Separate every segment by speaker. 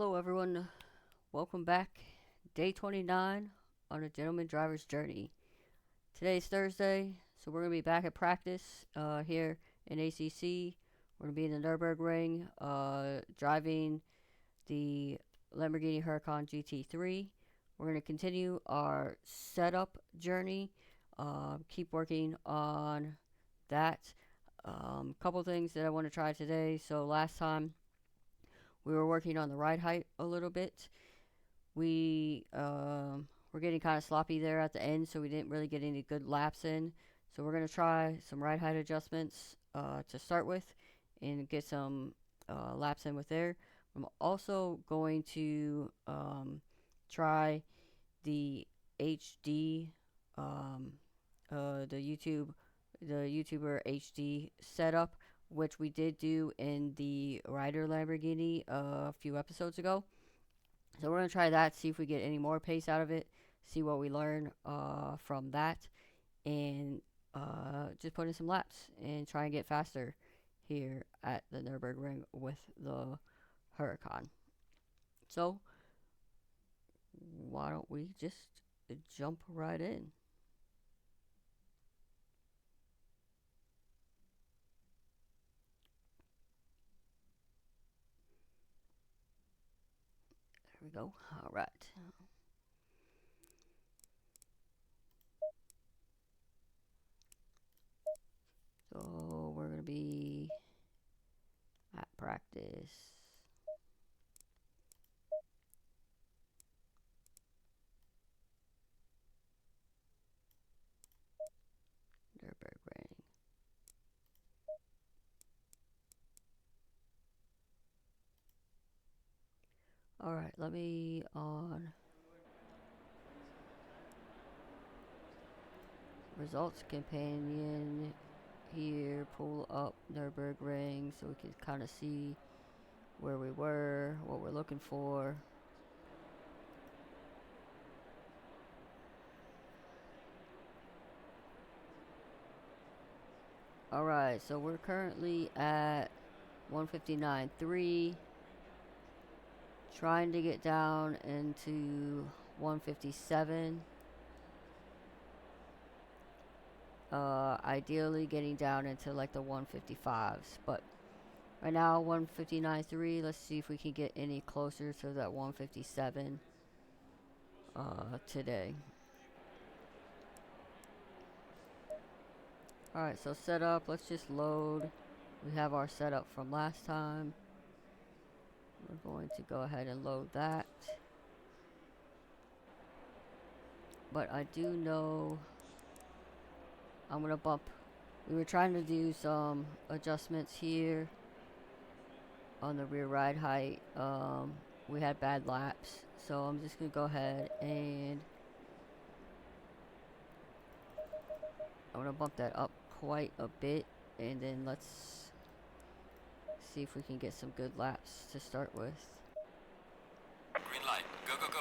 Speaker 1: Hello, everyone. Welcome back. Day 29 on a gentleman driver's journey. Today's Thursday, so we're going to be back at practice here in ACC. We're going to be in the Nurburgring driving the Lamborghini Huracan GT3. We're going to continue our setup journey, keep working on that. Couple things that I want to try today. So, last time we were working on the ride height a little bit. We were getting kind of sloppy there at the end, so we didn't really get any good laps in. So we're going to try some ride height adjustments to start with and get some laps in with there. I'm also going to try the HD, the YouTuber HD setup, which we did do in the Rider Lamborghini a few episodes ago. So we're going to try that, see if we get any more pace out of it, see what we learn from that, and just put in some laps and try and get faster here at the Nurburgring with the Huracan. So why don't we just jump right in? There we go. All right. So we're going to be at practice. Nurburgring. All right, let me on results companion here, pull up Nurburgring so we can kind of see where we were, what we're looking for. Alright, so we're currently at 159.3, trying to get down into 157. Ideally getting down into like the 155s, but right now 159.3. Let's see if we can get any closer to that 157 today. Alright, so setup, let's just load. We have our setup from last time. We're going to go ahead and load that. But I do know I'm going to bump. We were trying to do some adjustments here on the rear ride height. We had bad laps, so I'm just going to go ahead and I'm going to bump that up quite a bit, and then let's see if we can get some good laps to start with.
Speaker 2: Green light. Go, go, go.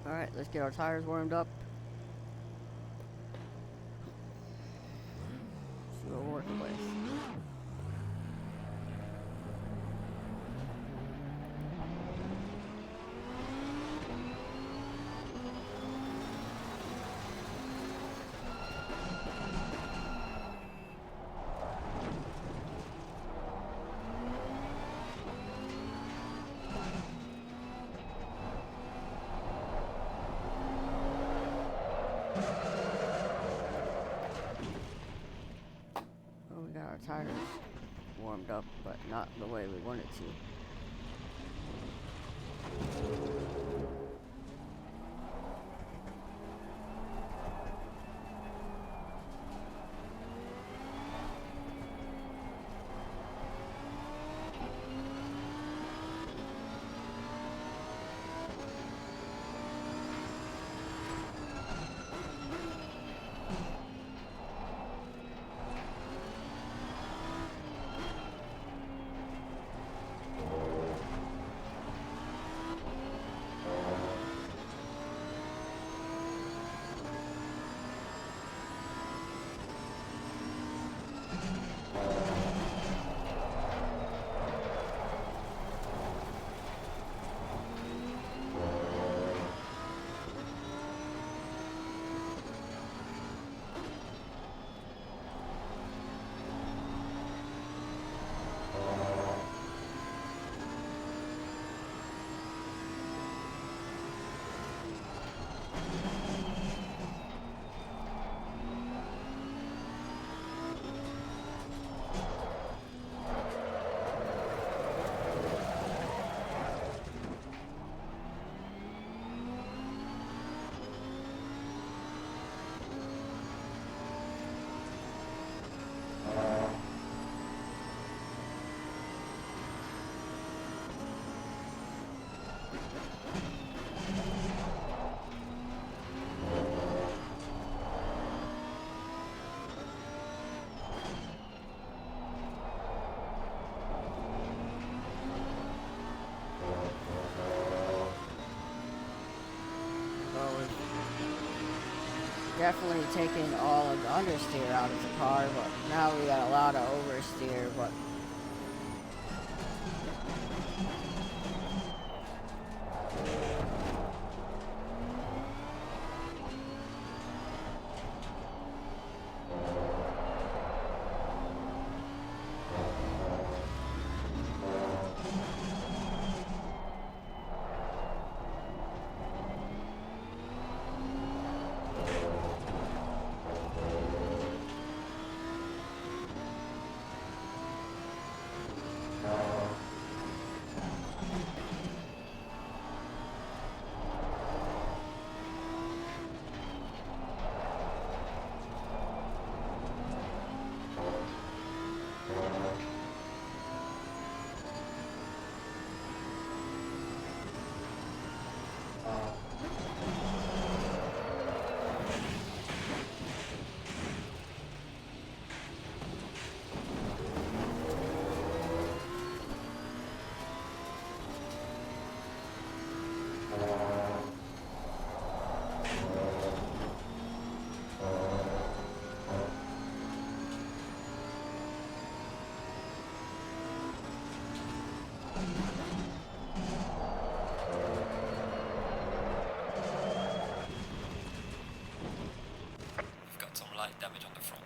Speaker 1: Alright, let's get our tires warmed up. See what we're working with. Tires warmed up, but not the way we wanted to. Definitely taking all of the understeer out of the car, but now we got a lot of oversteer, but
Speaker 2: We've got some light damage on the front.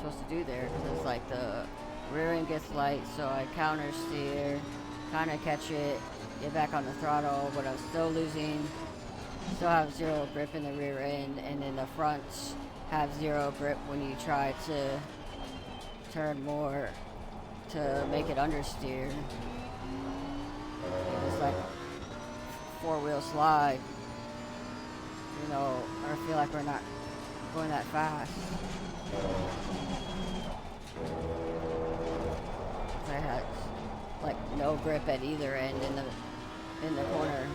Speaker 1: supposed to do there because it's like the rear end gets light, so I counter steer, kind of catch it, get back on the throttle, but I'm still losing, still have zero grip in the rear end, and then the fronts have zero grip when you try to turn more to make it understeer. It's like four-wheel slide. You know, I feel like we're not going that fast. I had like no grip at either end in the corner.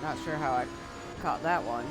Speaker 1: Not sure how I caught that one.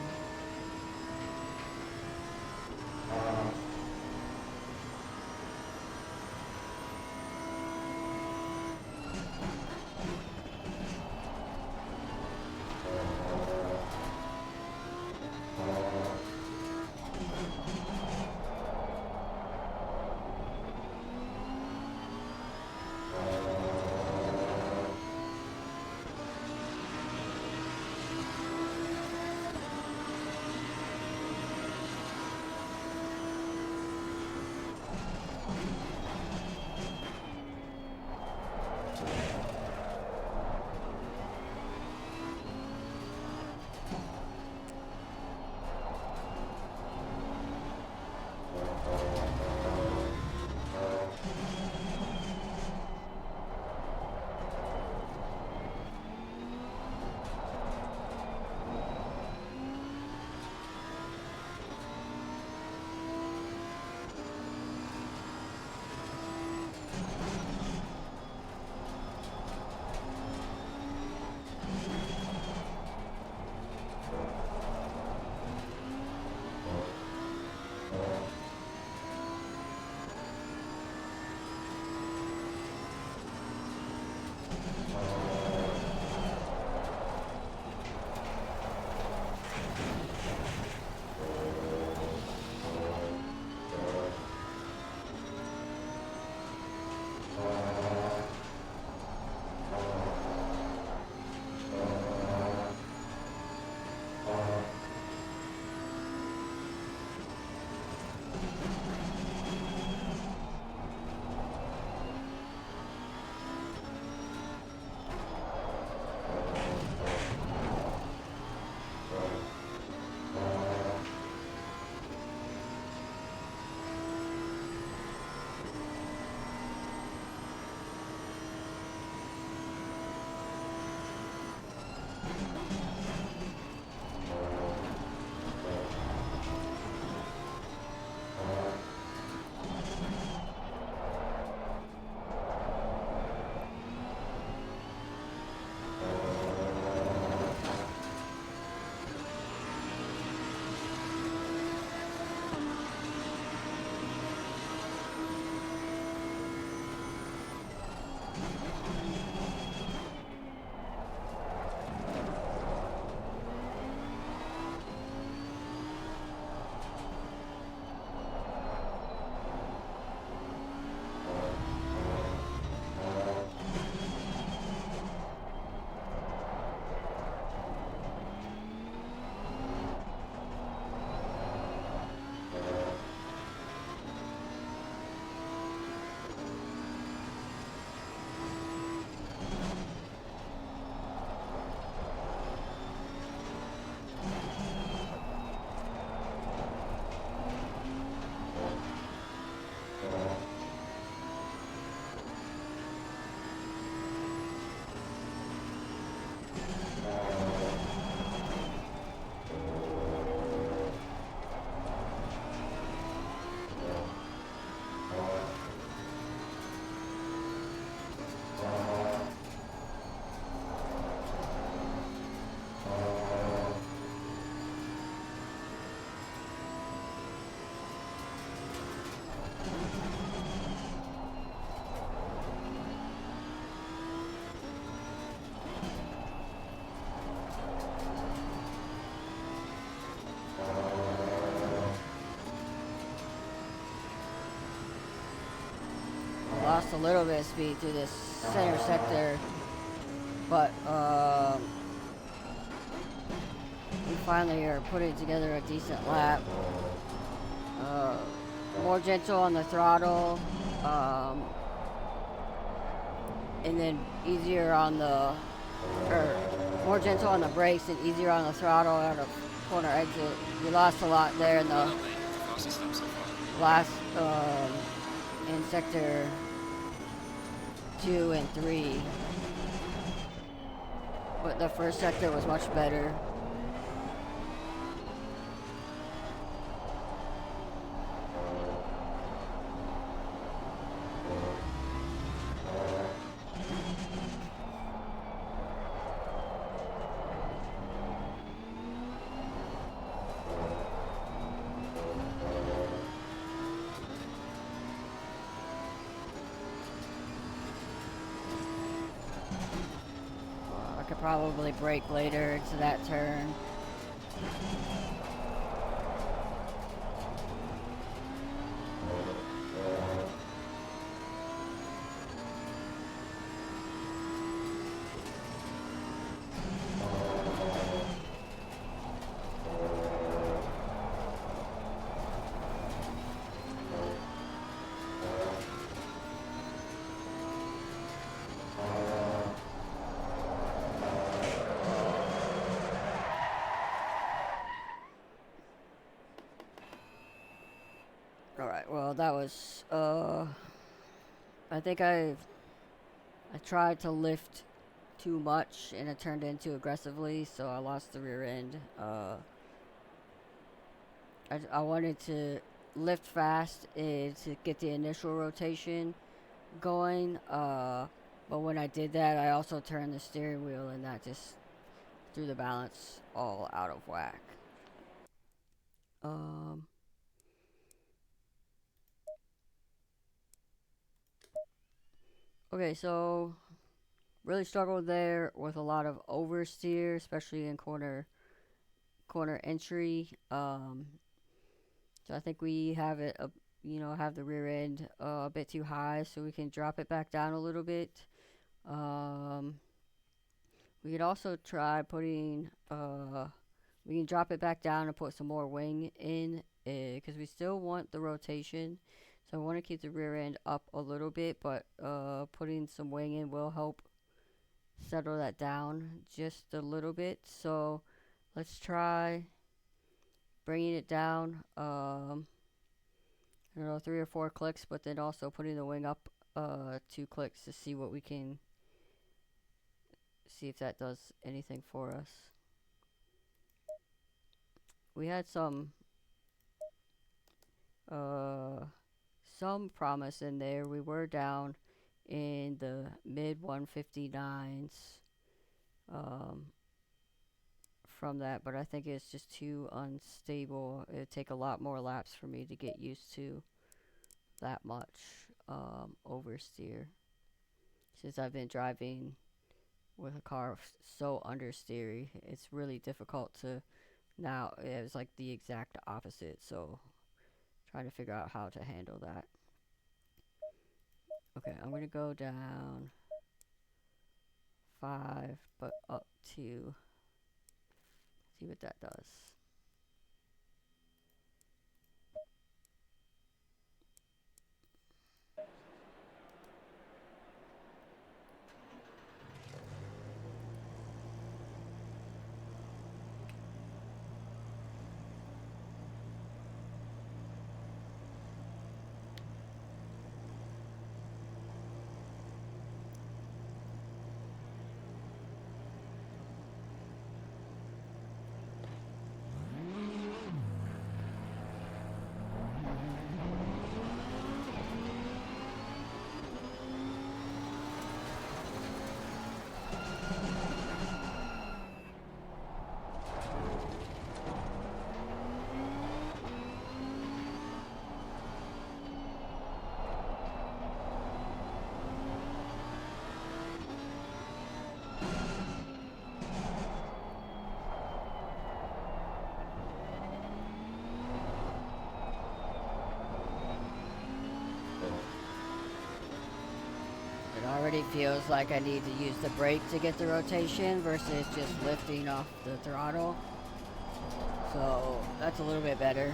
Speaker 1: lost a little bit of speed through this center sector, but we finally are putting together a decent lap. More gentle on the throttle, and then easier on the, or more gentle on the brakes and easier on the throttle out of corner exit. We lost a lot there in the
Speaker 2: Fastest lap so far.
Speaker 1: last, in sector 2 and 3. But the first sector was much better. I could probably brake later into that turn. Alright, well that was, I think I tried to lift too much and it turned in too aggressively, so I lost the rear end. I wanted to lift fast to get the initial rotation going, but when I did that, I also turned the steering wheel and that just threw the balance all out of whack. Okay, so really struggled there with a lot of oversteer, especially in corner entry. So I think we have it, have the rear end a bit too high, so we can drop it back down a little bit. We could also try putting, we can drop it back down and put some more wing in, because we still want the rotation. So I want to keep the rear end up a little bit, but putting some wing in will help settle that down just a little bit. So let's try bringing it down, I don't know, 3 or 4 clicks, but then also putting the wing up 2 clicks to see what we can, see if that does anything for us. We had some promise in there. We were down in the mid 159s from that, but I think it's just too unstable. It would take a lot more laps for me to get used to that much oversteer, since I've been driving with a car so understeery. It's really difficult to, now it was like the exact opposite, so trying to figure out how to handle that. Okay, I'm gonna go down 5 but up to, see what that does. really feels like I need to use the brake to get the rotation versus just lifting off the throttle. So that's a little bit better.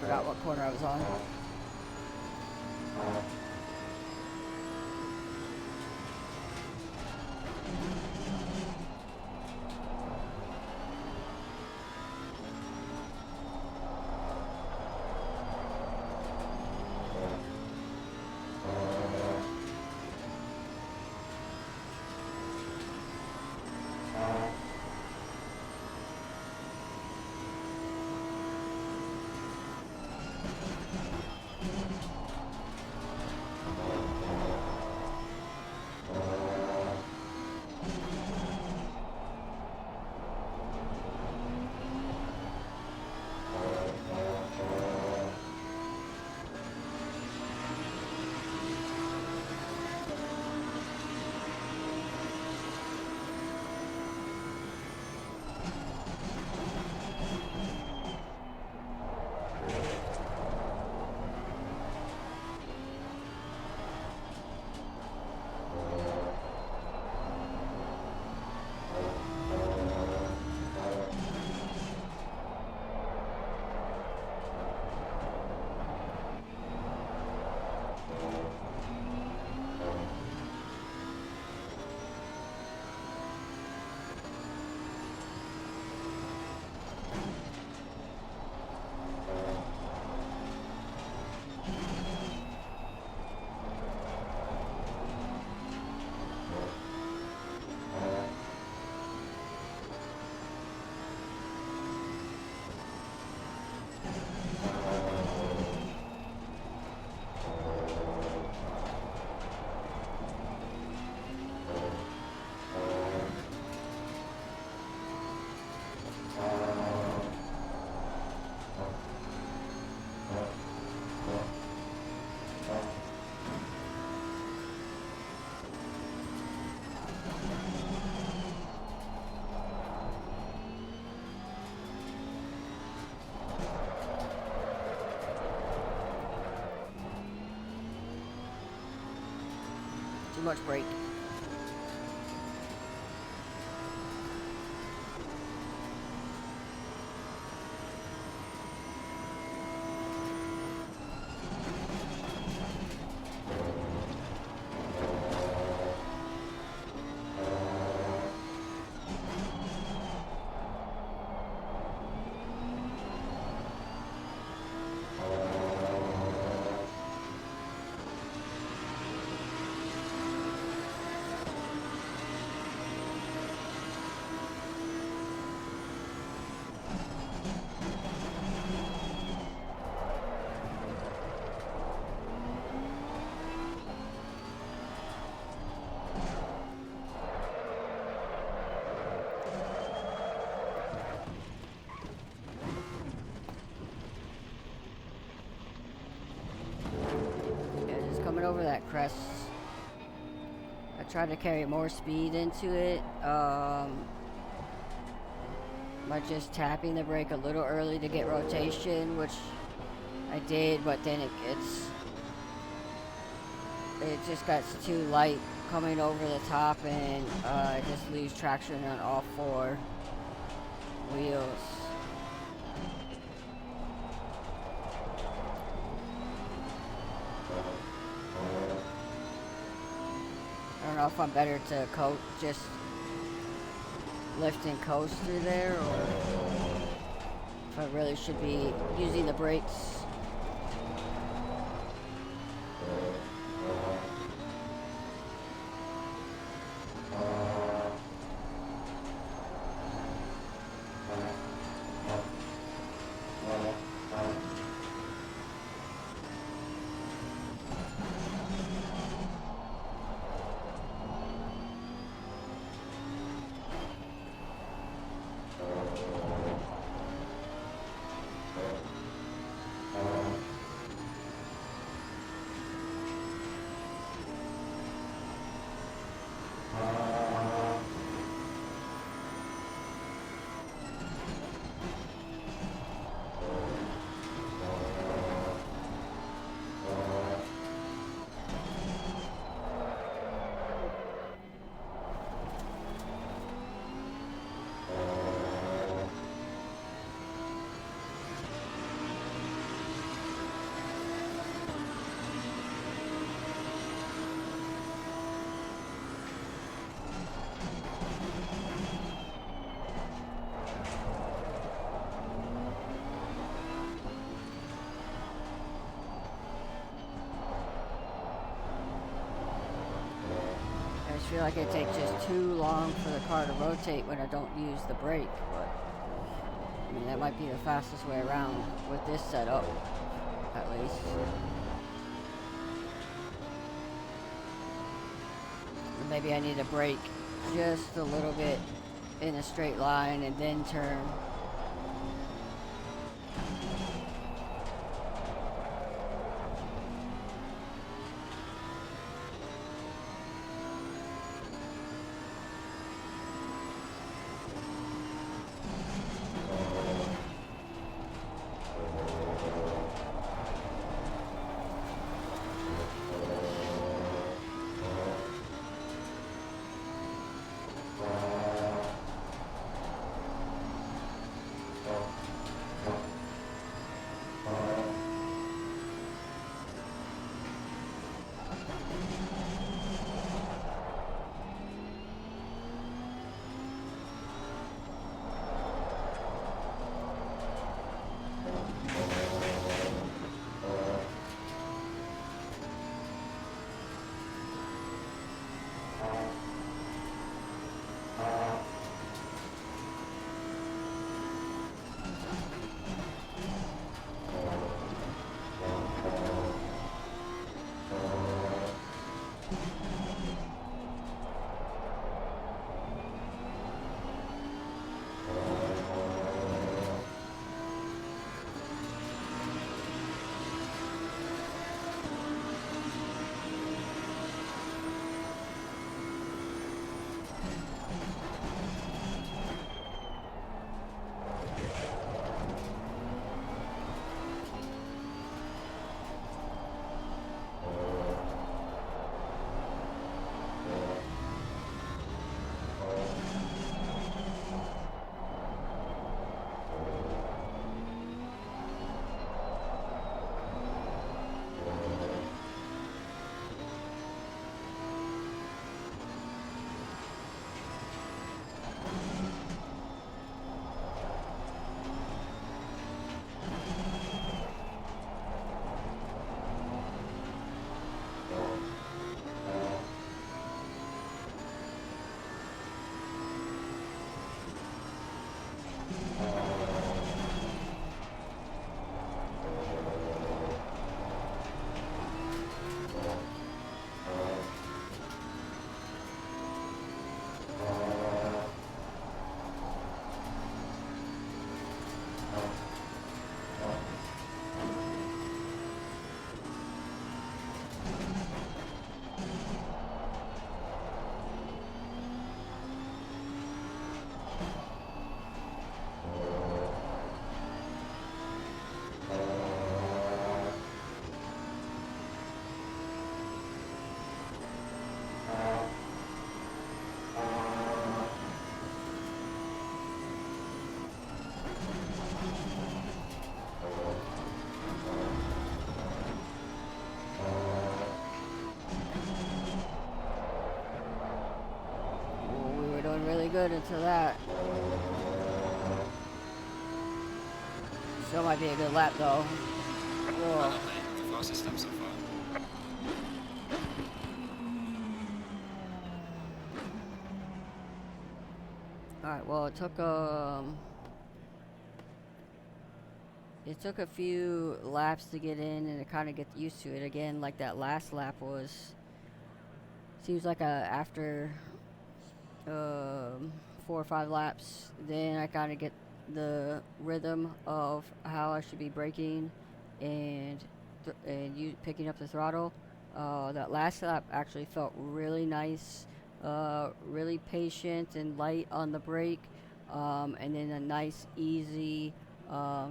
Speaker 1: Forgot what corner I was on. Too much brake. Over that crest. I tried to carry more speed into it by just tapping the brake a little early to get rotation, which I did, but then it just got too light coming over the top, and I just lose traction on all four wheels. I don't know if I'm better to just lift and coast through there, or if I really should be using the brakes. feel like it takes just too long for the car to rotate when I don't use the brake, but I mean that might be the fastest way around with this setup, at least. Or maybe I need to brake just a little bit in a straight line and then turn. Ooh, we were doing really good until that. Still might be a good lap though.
Speaker 2: I
Speaker 1: Whoa.
Speaker 2: don't think the fastest lap so far.
Speaker 1: Alright, well it took a few laps to get in and to kind of get used to it again. Like that last lap was, seems like after um, 4 or 5 laps, then I kind of get the rhythm of how I should be braking and you picking up the throttle. That last lap actually felt really nice, really patient and light on the brake, and then a nice easy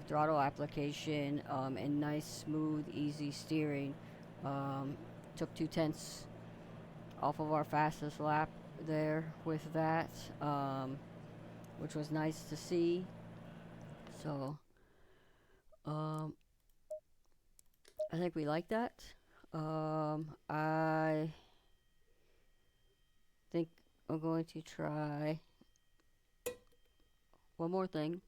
Speaker 1: throttle application, and nice smooth easy steering. Took 2/10 off of our fastest lap there with that, which was nice to see. So um, I think we like that. I think I'm going to try one more thing.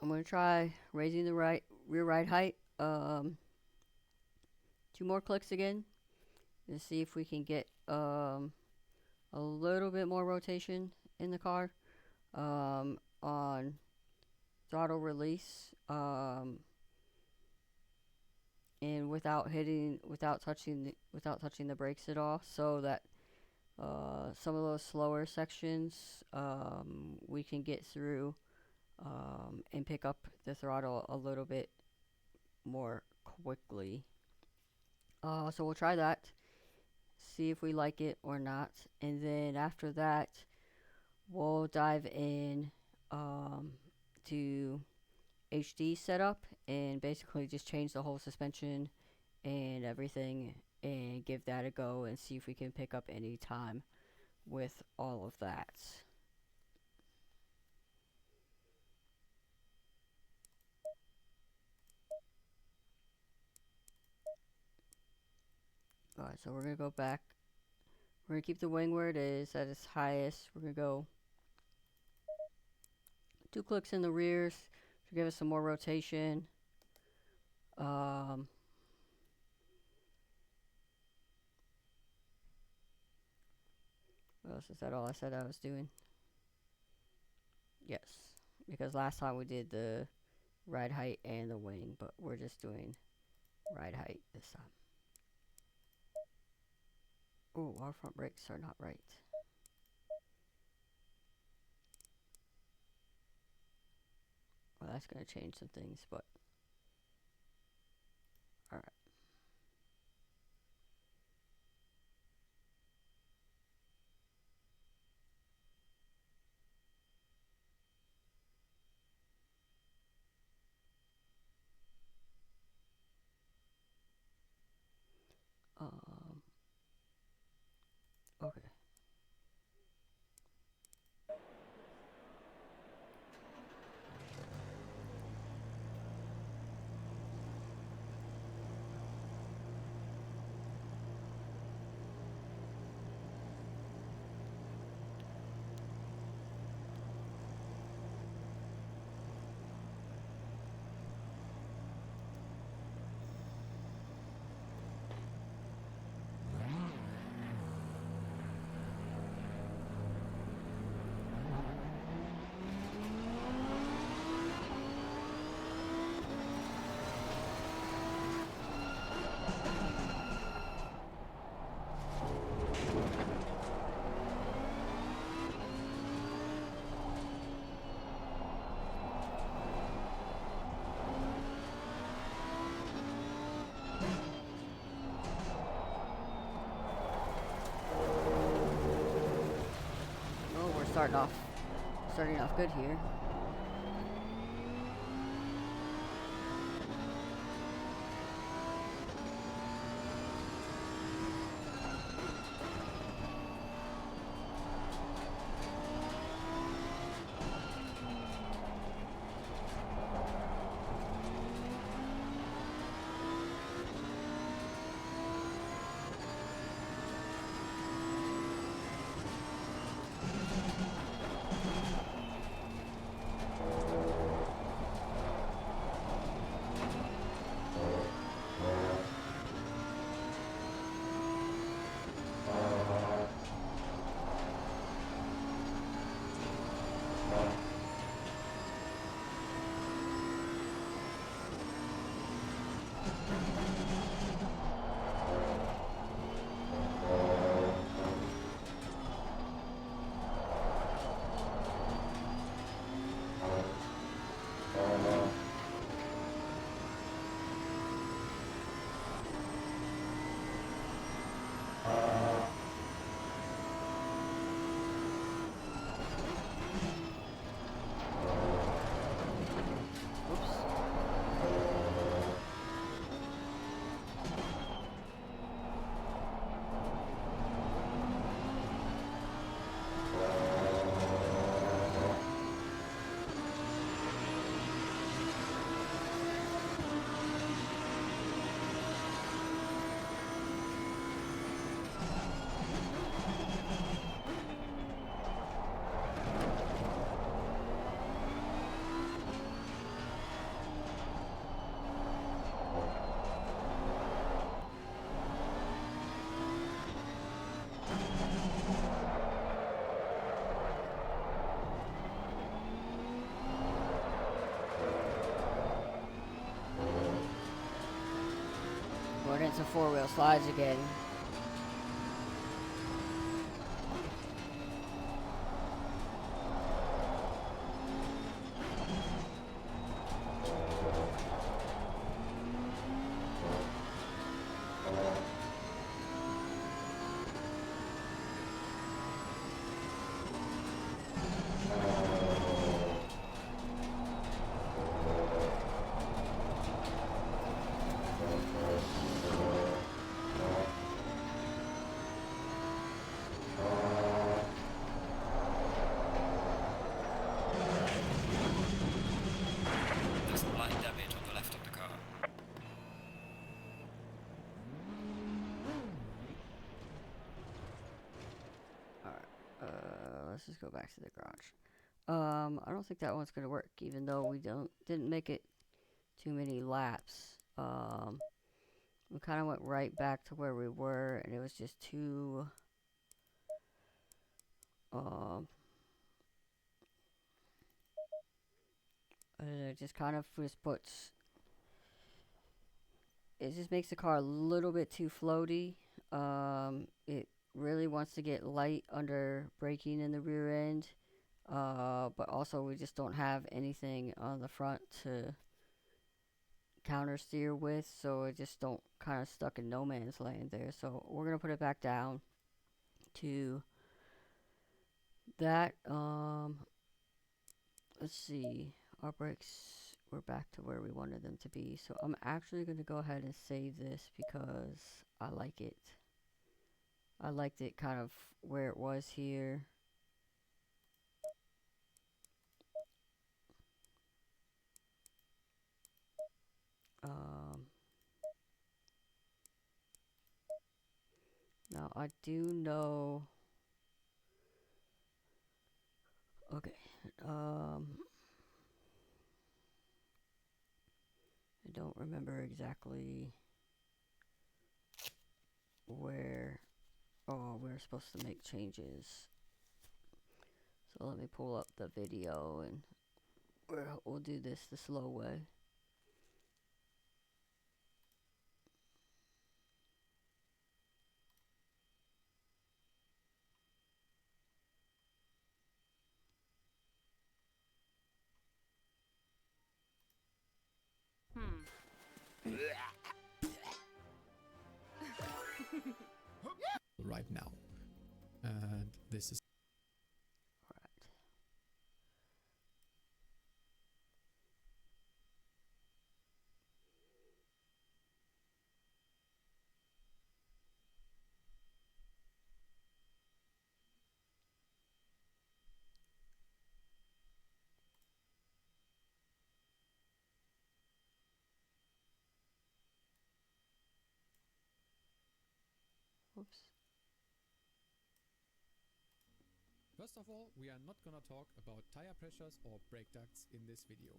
Speaker 1: I'm going to try raising the rear ride height 2 more clicks again and see if we can get a little bit more rotation in the car on throttle release, and without touching the brakes at all, so that some of those slower sections we can get through and pick up the throttle a little bit more quickly. So we'll try that, see if we like it or not, and then after that we'll dive in to HD setup and basically just change the whole suspension and everything and give that a go and see if we can pick up any time with all of that. Alright, so we're gonna go back. We're gonna keep the wing where it is at its highest. We're gonna go 2 clicks in the rears to give us some more rotation. What else? Is that all I said I was doing? Yes, because last time we did the ride height and the wing, but we're just doing ride height this time. Oh, our front brakes are not right. Well, that's going to change some things, but alright. Okay. Oh, we're starting off good here. into four-wheel slides again.
Speaker 2: There's light damage on the left of the car.
Speaker 1: Let's just go back to the garage. I don't think that one's gonna work, even though we didn't make it too many laps. We kind of went right back to where we were, and it was just too. It just kind of just puts. It just makes the car a little bit too floaty. It really wants to get light under braking in the rear end. But also we just don't have anything on the front to counter steer with, so it just don't kind of stuck in no man's land there. So we're gonna put it back down to that. Let's see, our brakes were back to where we wanted them to be, so I'm actually gonna go ahead and save this because I like it. I liked it kind of where it was here. Now I do know. Okay. I don't remember exactly where. Oh, we're supposed to make changes. So let me pull up the video and we'll do this the slow way.
Speaker 3: Right now, and this is
Speaker 1: Alright. Oops.
Speaker 3: first of all, we are not gonna talk about tire pressures or brake ducts in this video.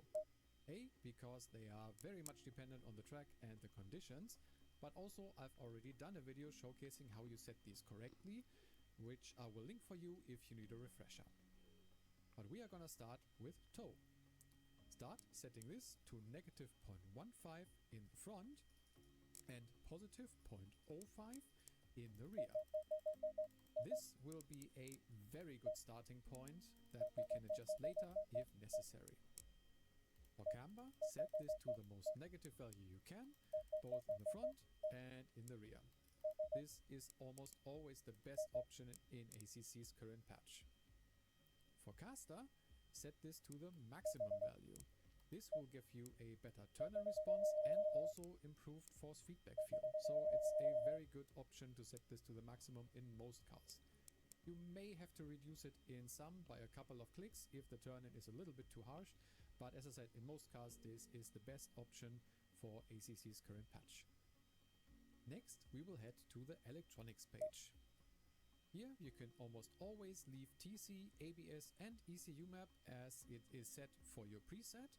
Speaker 3: A, because they are very much dependent on the track and the conditions, but also I've already done a video showcasing how you set these correctly, which I will link for you if you need a refresher. But we are gonna start with tow. Start setting this to negative 0.15 in the front and positive 0.05 in the rear. This will be a very good starting point that we can adjust later if necessary. For camber, set this to the most negative value you can, both in the front and in the rear. This is almost always the best option in ACC's current patch. For caster, set this to the maximum value. This will give you a better turn response and also improved force feedback feel. So it's a very good option to set this to the maximum in most cars. You may have to reduce it in some by a couple of clicks if the turn-in is a little bit too harsh, but as I said, in most cars this is the best option for ACC's current patch. Next, we will head to the electronics page. Here you can almost always leave TC, ABS and ECU map as it is set for your preset.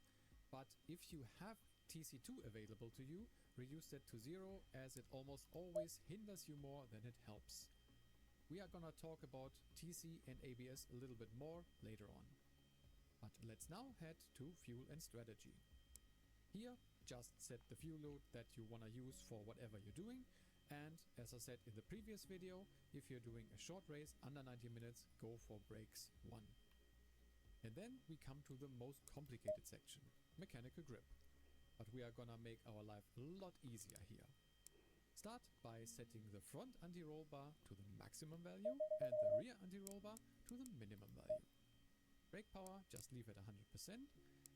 Speaker 3: But if you have TC2 available to you, reduce that to 0 as it almost always hinders you more than it helps. We are gonna talk about TC and ABS a little bit more later on. But let's now head to fuel and strategy. Here, just set the fuel load that you want to use for whatever you're doing. And as I said in the previous video, if you're doing a short race under 90 minutes, go for brakes 1. And then we come to the most complicated section, mechanical grip. But we are gonna make our life a lot easier here. Start by setting the front anti-roll bar to the maximum value and the rear anti-roll bar to the minimum value. Brake power, just leave it 100%,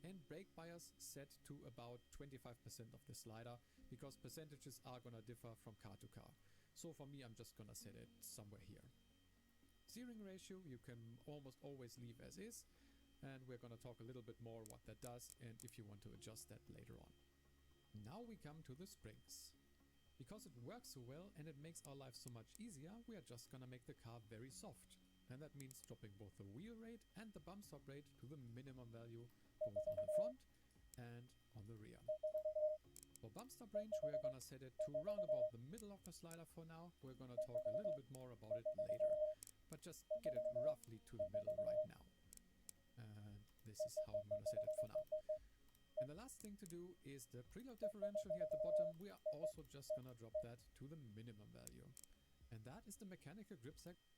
Speaker 3: and brake bias set to about 25% of the slider, because percentages are gonna differ from car to car. So for me, I'm just gonna set it somewhere here. Steering ratio you can almost always leave as is, and we're gonna talk a little bit more what that does and if you want to adjust that later on. Now we come to the springs. Because it works so well and it makes our life so much easier, we are just gonna make the car very soft. And that means dropping both the wheel rate and the bump stop rate to the minimum value, both on the front and on the rear. For bump stop range, we are gonna set it to round about the middle of the slider for now. We're gonna talk a little bit more about it later, but just get it roughly to the middle right now. And this is how I'm gonna set it for now. And the last thing to do is the preload differential here at the bottom. We are also just gonna drop that to the minimum value. And that is the mechanical grip section.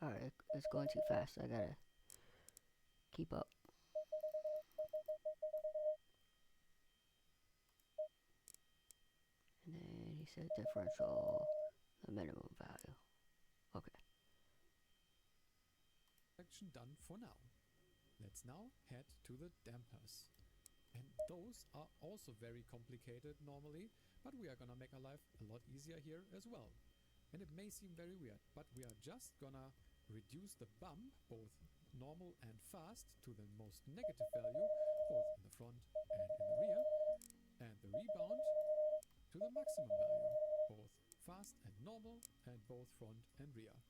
Speaker 1: Alright, it's going too fast. I gotta keep up. And then he said differential, the minimum value. Okay.
Speaker 3: Section done for now. Let's now head to the dampers. And those are also very complicated normally, but we are gonna make our life a lot easier here as well. And it may seem very weird, but we are just gonna reduce the bump, both normal and fast, to the most negative value, both in the front and in the rear, and the rebound to the maximum value, both fast and normal, and both front and rear.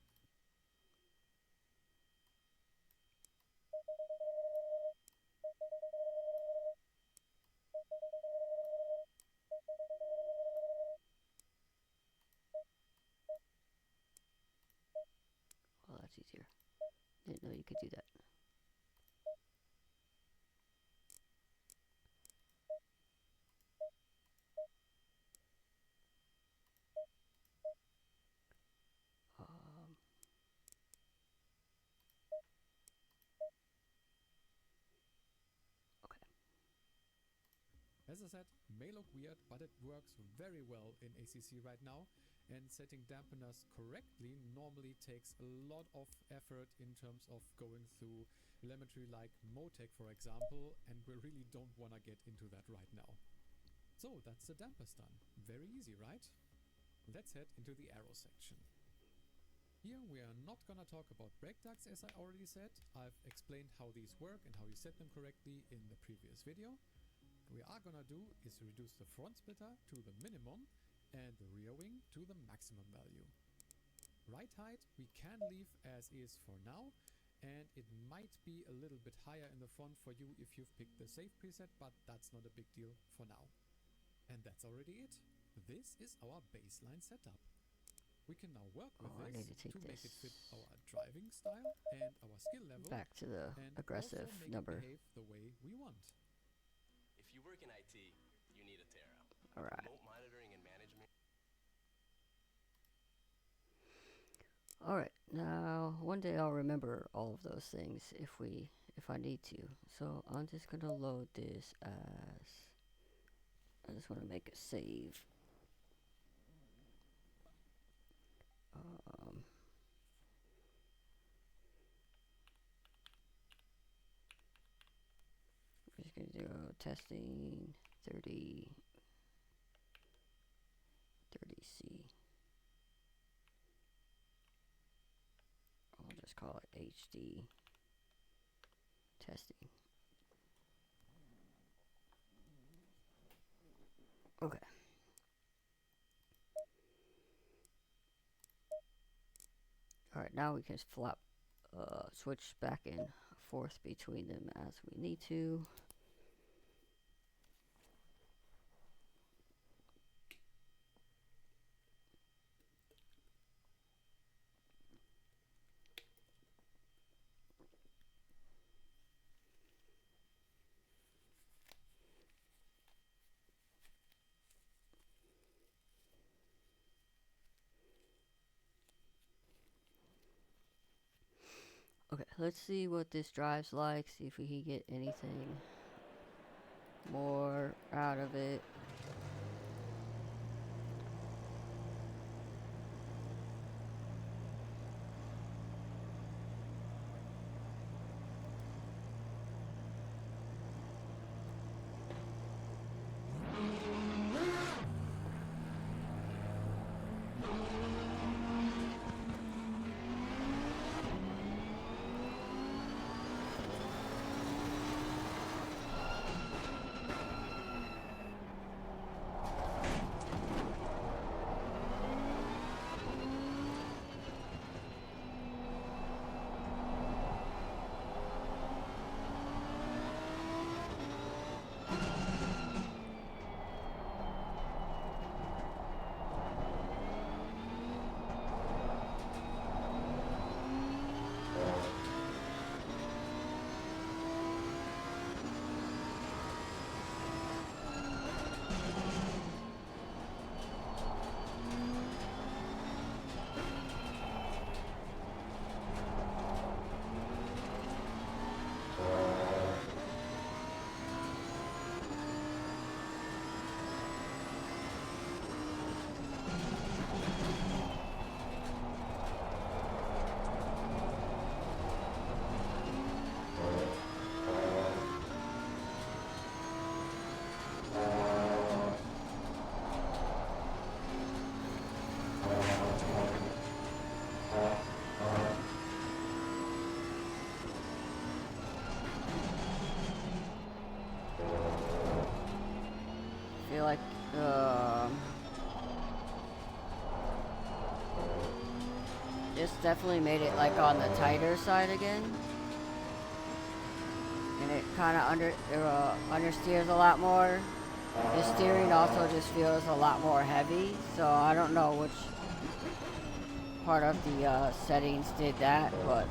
Speaker 1: Well, that's easier. Didn't know you could do that. Okay.
Speaker 3: As I said, may look weird, but it works very well in ACC right now. And setting dampeners correctly normally takes a lot of effort in terms of going through telemetry like Motec, for example, and we really don't want to get into that right now. So that's the dampers done. Very easy, right? Let's head into the aero section. Here we are not gonna talk about brake ducts, as I already said. I've explained how these work and how you set them correctly in the previous video. What we are gonna do is reduce the front splitter to the minimum and the rear wing to the maximum value. Right height we can leave as is for now, and it might be a little bit higher in the front for you if you've picked the safe preset, but that's not a big deal for now. And that's already it. This is our baseline setup. We can now work with
Speaker 1: I need
Speaker 3: this
Speaker 1: to take
Speaker 3: make it
Speaker 1: this
Speaker 3: fit our driving style and our skill level,
Speaker 1: back to the
Speaker 3: and
Speaker 1: aggressive
Speaker 3: also make
Speaker 1: number.
Speaker 3: it behave the way we want.
Speaker 4: If you work in IT, you need a Terra.
Speaker 1: Alright.
Speaker 4: Remote monitoring and management.
Speaker 1: Alright, now one day I'll remember all of those things if I need to. So I'm just gonna load this as, I just wanna make a save. We're just gonna do testing 30C. I'll just call it HD testing. Okay. Alright, now we can switch back and forth between them as we need to. Okay, let's see what this drives like, see if we can get anything more out of it. Feel like this definitely made it like on the tighter side again, and it kind of understeers a lot more. The steering also just feels a lot more heavy, so I don't know which part of the settings did that, but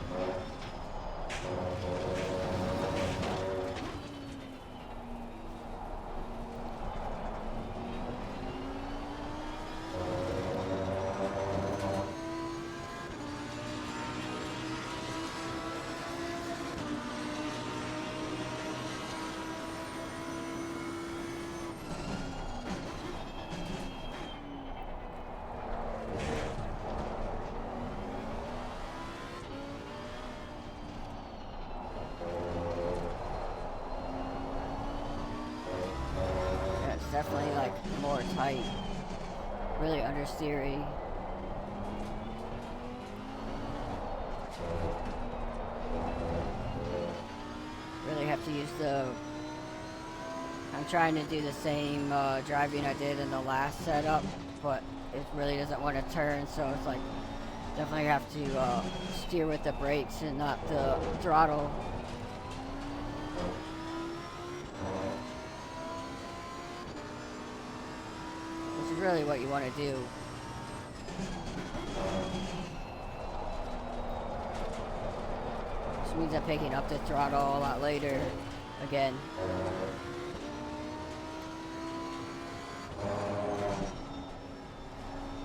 Speaker 1: yeah, it's definitely like more tight, really understeery. Really have to use I'm trying to do the same driving I did in the last setup, but it really doesn't want to turn, so it's like definitely have to steer with the brakes and not the throttle. Which is really what you want to do. Which means I'm picking up the throttle a lot later again.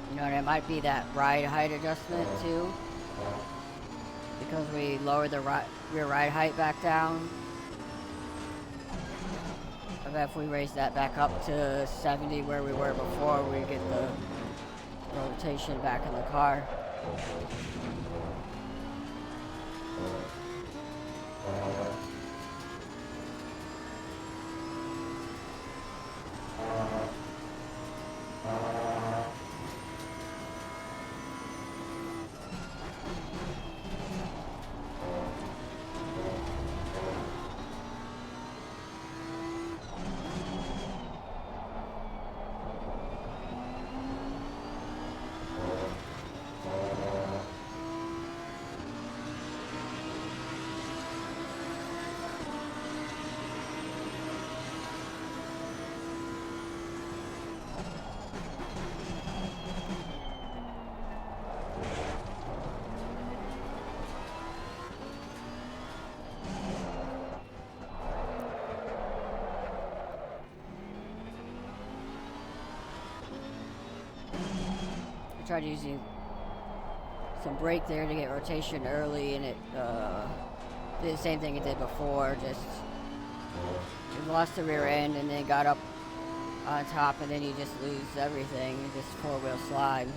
Speaker 1: You know, and it might be that ride height adjustment too, because we lowered the rear ride height back down. I bet if we raise that back up to 70 where we were before, we get the rotation back in the car. I tried using some brake there to get rotation early, and it did the same thing it did before. Just you lost the rear end and then got up on top, and then you just lose everything. You just four-wheel slide.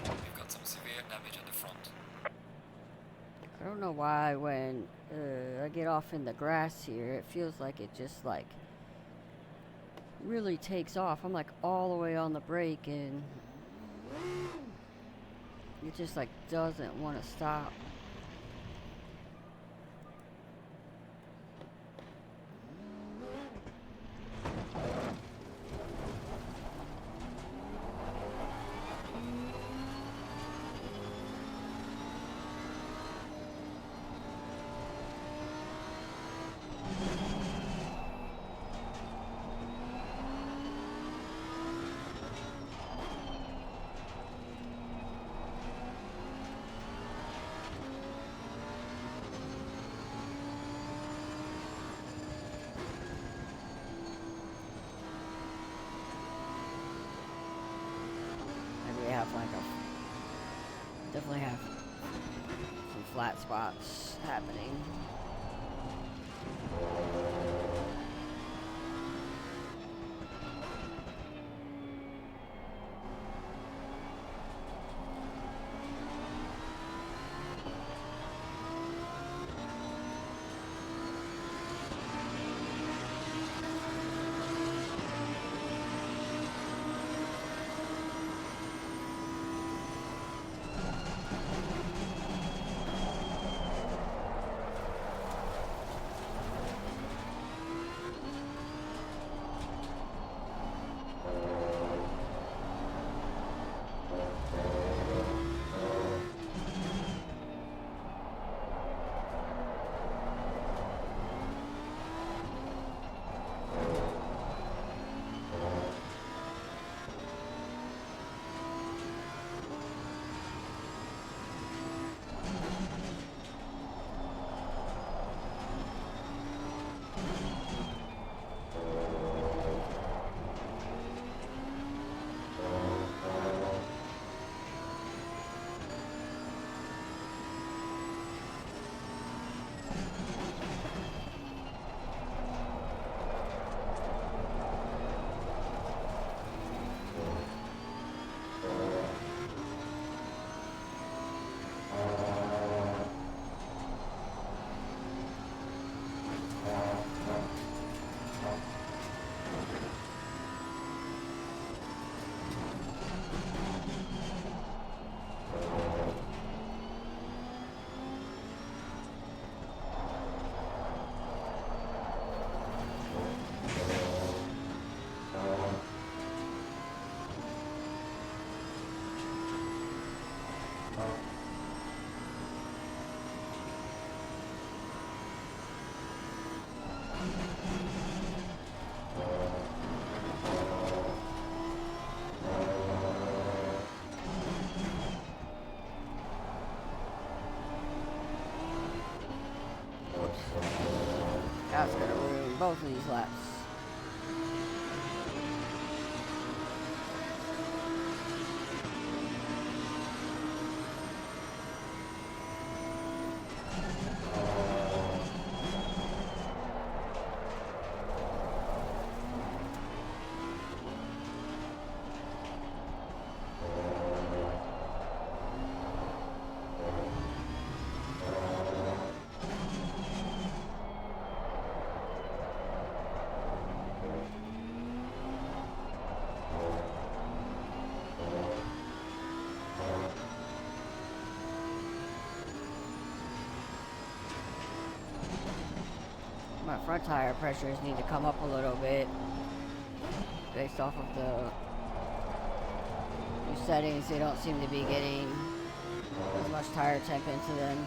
Speaker 2: We've got some severe damage on the front.
Speaker 1: I don't know why when I get off in the grass here, it feels like it just like really takes off. I'm like all the way on the brake, and it just like doesn't want to stop. We have like definitely have some flat spots happening. That's gonna ruin both of these laps. My front tire pressures need to come up a little bit. based off of the new settings, they don't seem to be getting as much tire temp into them.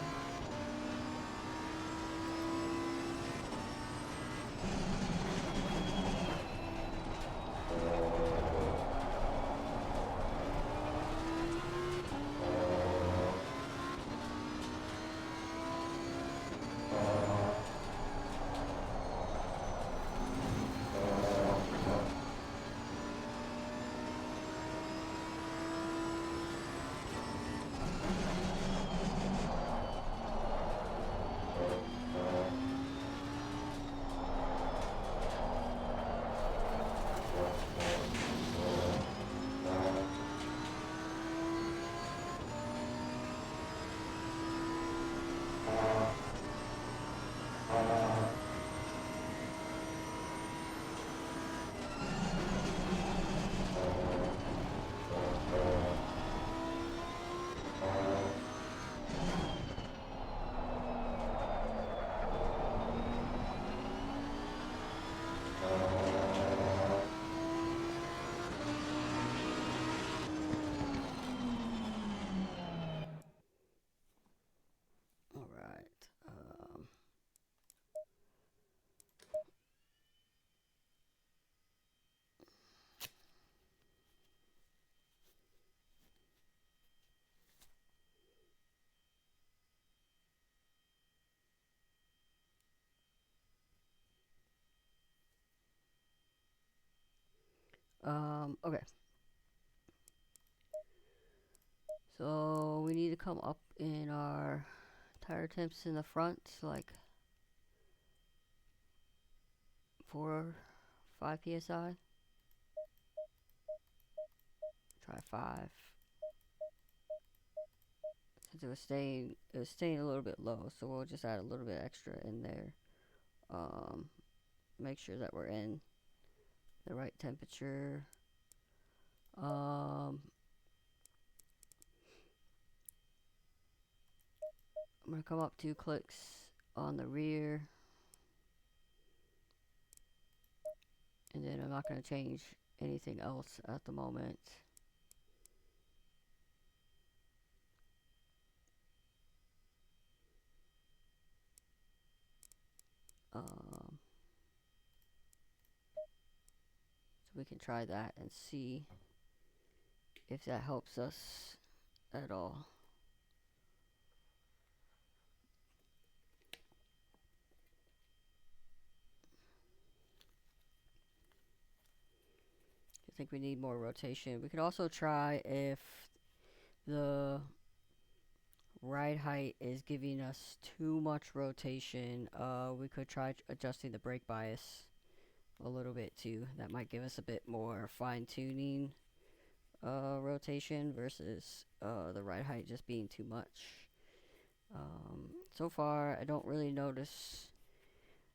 Speaker 1: Alright. Okay. So we need to come up in our tire temps in the front, like 5 psi. Try 5. Since it was staying a little bit low, so we'll just add a little bit extra in there. Make sure that we're in the right temperature. I'm gonna come up 2 clicks on the rear, and then I'm not gonna change anything else at the moment. So we can try that and see if that helps us at all. I think we need more rotation. We could also try if the ride height is giving us too much rotation. We could try adjusting the brake bias a little bit too. That might give us a bit more fine-tuning rotation versus the ride height just being too much. So far, I don't really notice.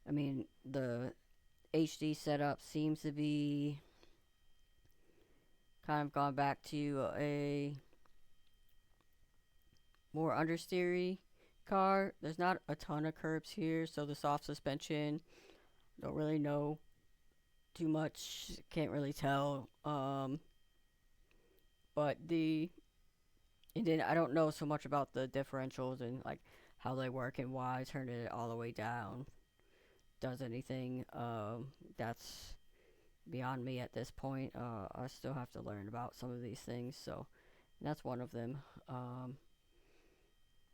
Speaker 1: I mean, the HD setup seems to be kind of gone back to a more understeery car. There's not a ton of curbs here, so the soft suspension, don't really know too much. Can't really tell. But and then I don't know so much about the differentials and like how they work and why turning it all the way down does anything. That's beyond me at this point. I still have to learn about some of these things, so that's one of them.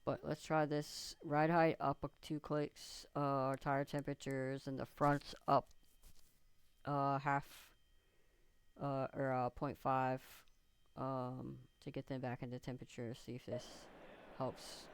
Speaker 1: But let's try this. Ride height up 2 clicks. Tire temperatures and the front's up half or 0.5 to get them back into temperature. See if this helps.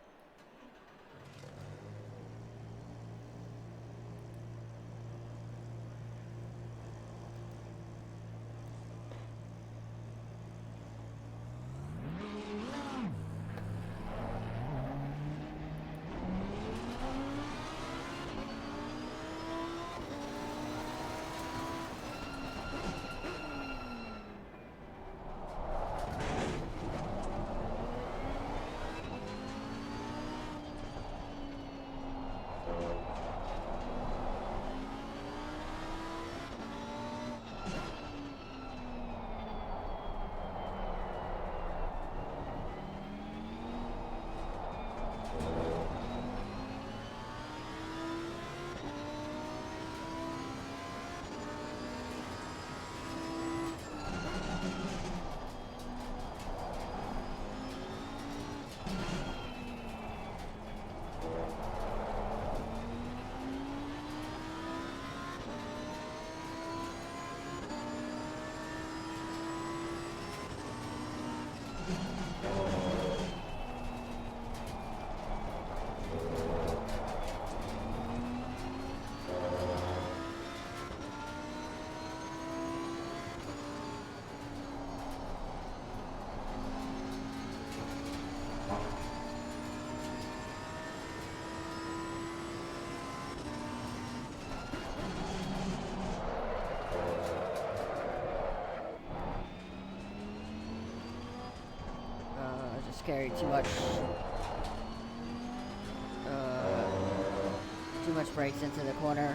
Speaker 1: just carry uh, too much brakes into the corner.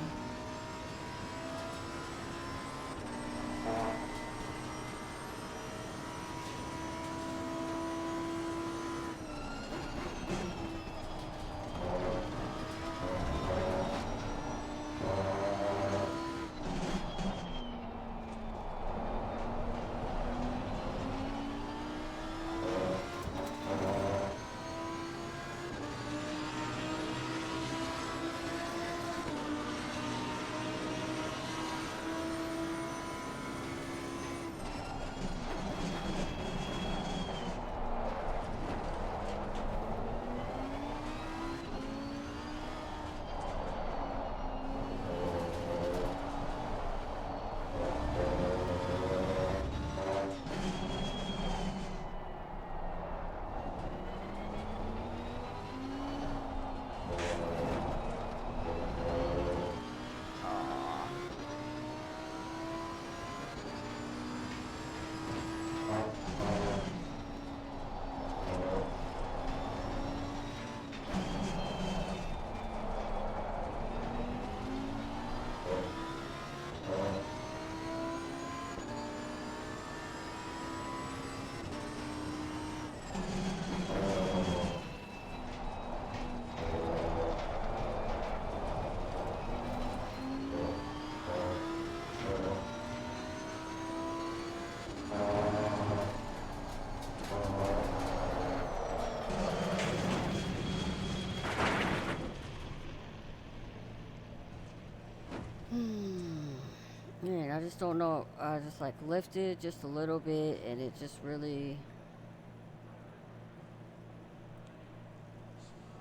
Speaker 1: Man, I just don't know. I just like lifted just a little bit and it just really.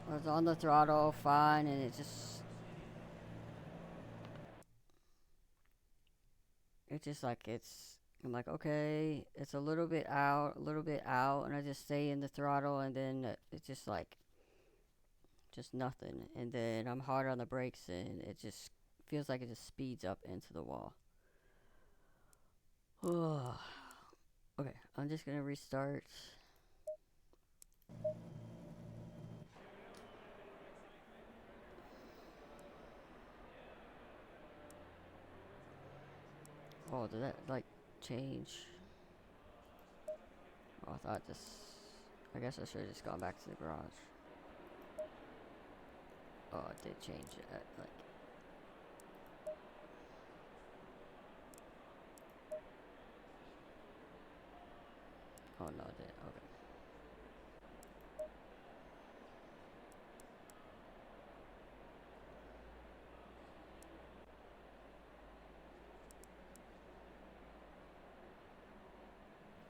Speaker 1: I was on the throttle fine and it just. It's just like it's. I'm like, okay, it's a little bit out, and I just stay in the throttle and then it's just like. Just nothing. And then I'm hard on the brakes and it just feels like it just speeds up into the wall. Okay, I'm just gonna restart. Oh, did that like change? Oh, I thought this. I guess I should have just gone back to the garage. Oh, it did change it. Like. Oh no, it didn't. Okay.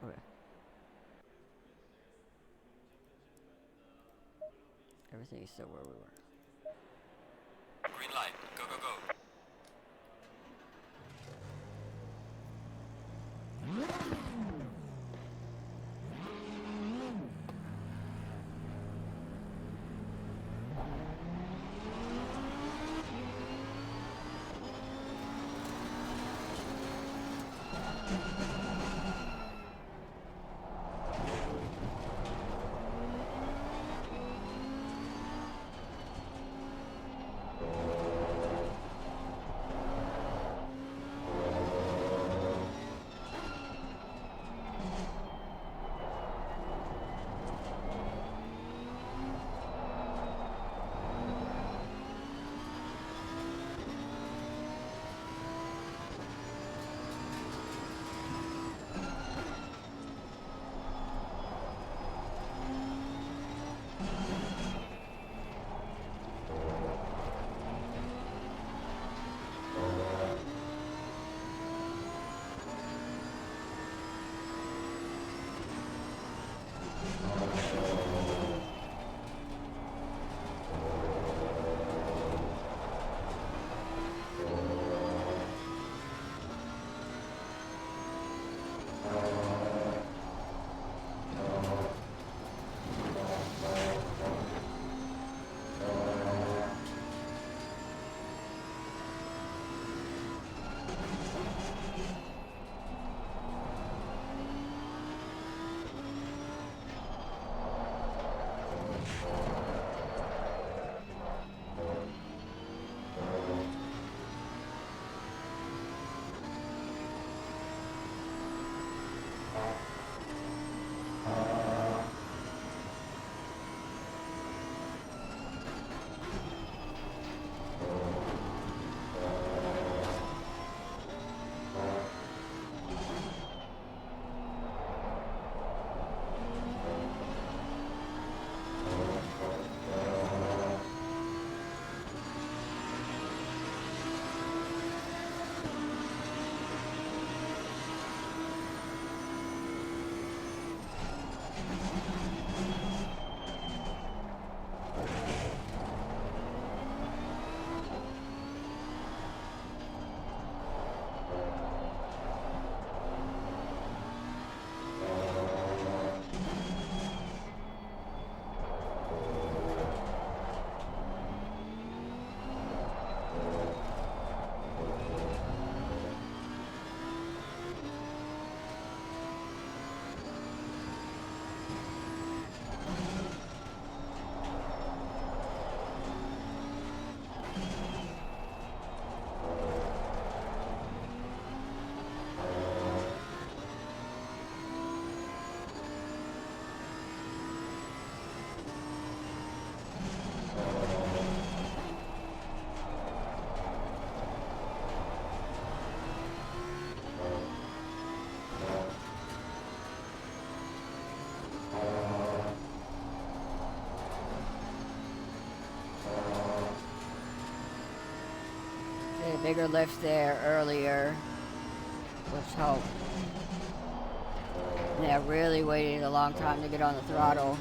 Speaker 1: Okay. Everything is still where we were.
Speaker 2: Green light. Go, go, go.
Speaker 1: bigger lift there earlier, which helped. Yeah, really waited a long time to get on the throttle.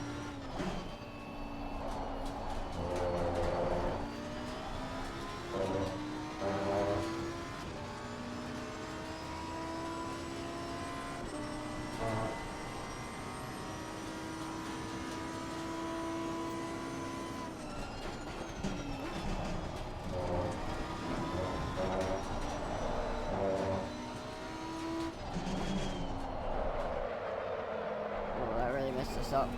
Speaker 1: Oh, that really messed us up.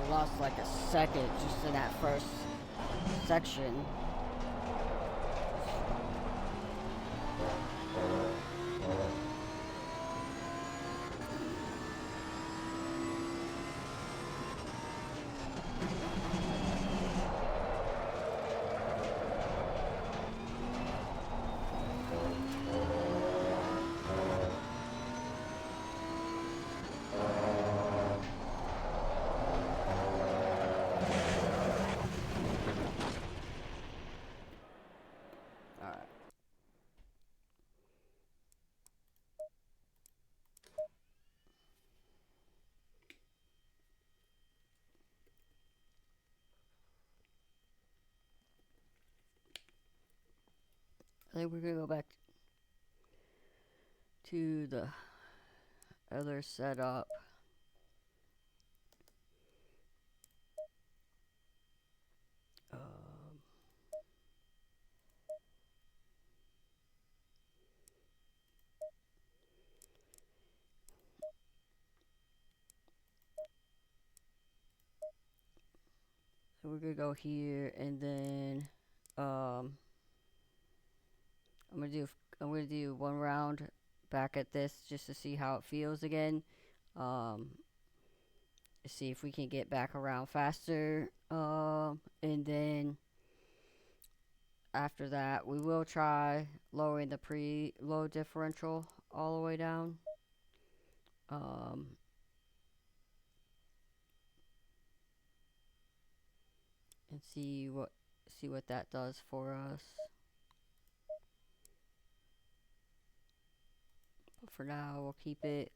Speaker 1: We lost like a second just in that first section. Alright. I think we're gonna go back to the other setup. So we're gonna go here, and then I'm gonna do one round back at this just to see how it feels again. Um, See if we can get back around faster. And then after that, we will try lowering the preload differential all the way down. And see what that does for us. But for now, we'll keep it.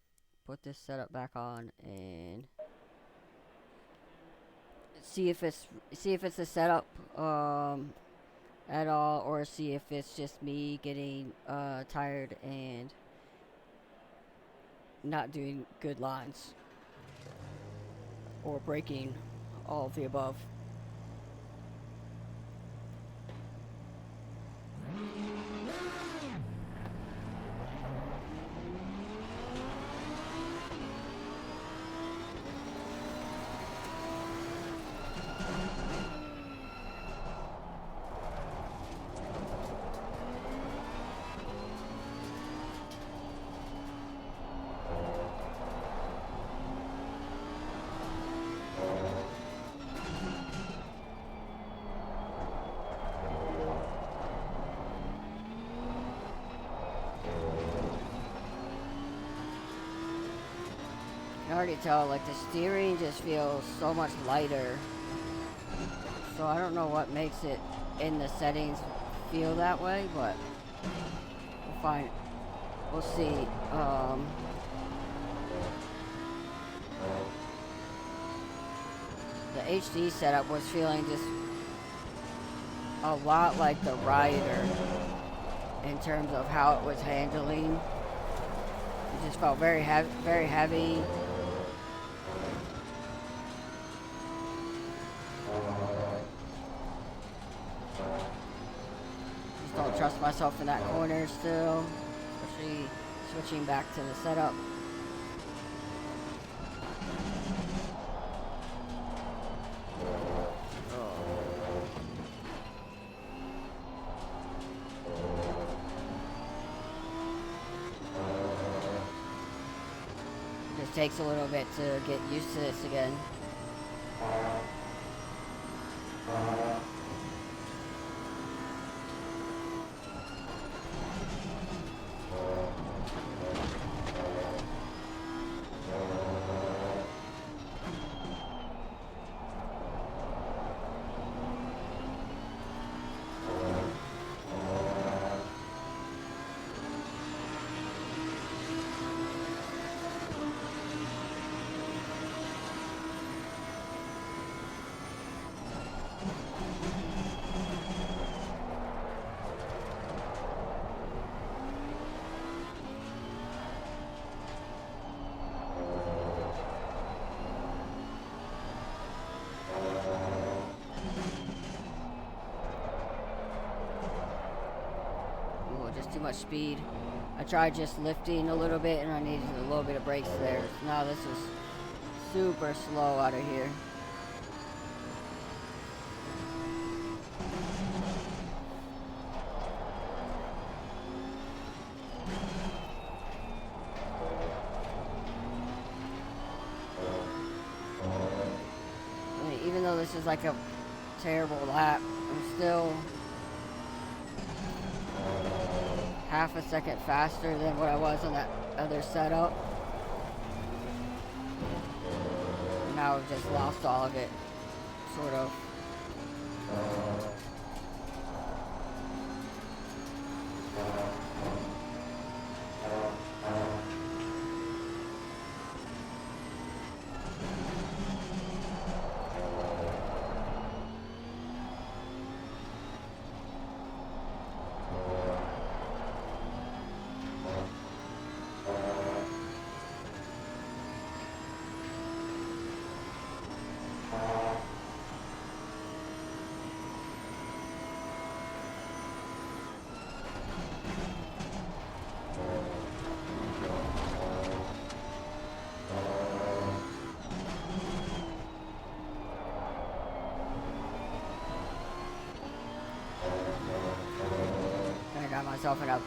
Speaker 1: Put this setup back on and see if it's a setup at all, or see if it's just me getting tired and not doing good lines, or breaking, all of the above. I can already tell, like, the steering just feels so much lighter. So I don't know what makes it in the settings feel that way, but we'll find. We'll see. The HD setup was feeling just a lot like the Rider in terms of how it was handling. It just felt very heavy, very heavy. Just don't trust myself in that corner still, especially switching back to the setup. It takes a little bit to get used to this again. Too much speed. I tried just lifting a little bit and I needed a little bit of brakes there. Now this is super slow out of here. I mean, even though this is like a terrible lap, I'm still half a second faster than what I was on that other setup. Now I've just lost all of it, sort of. Myself in a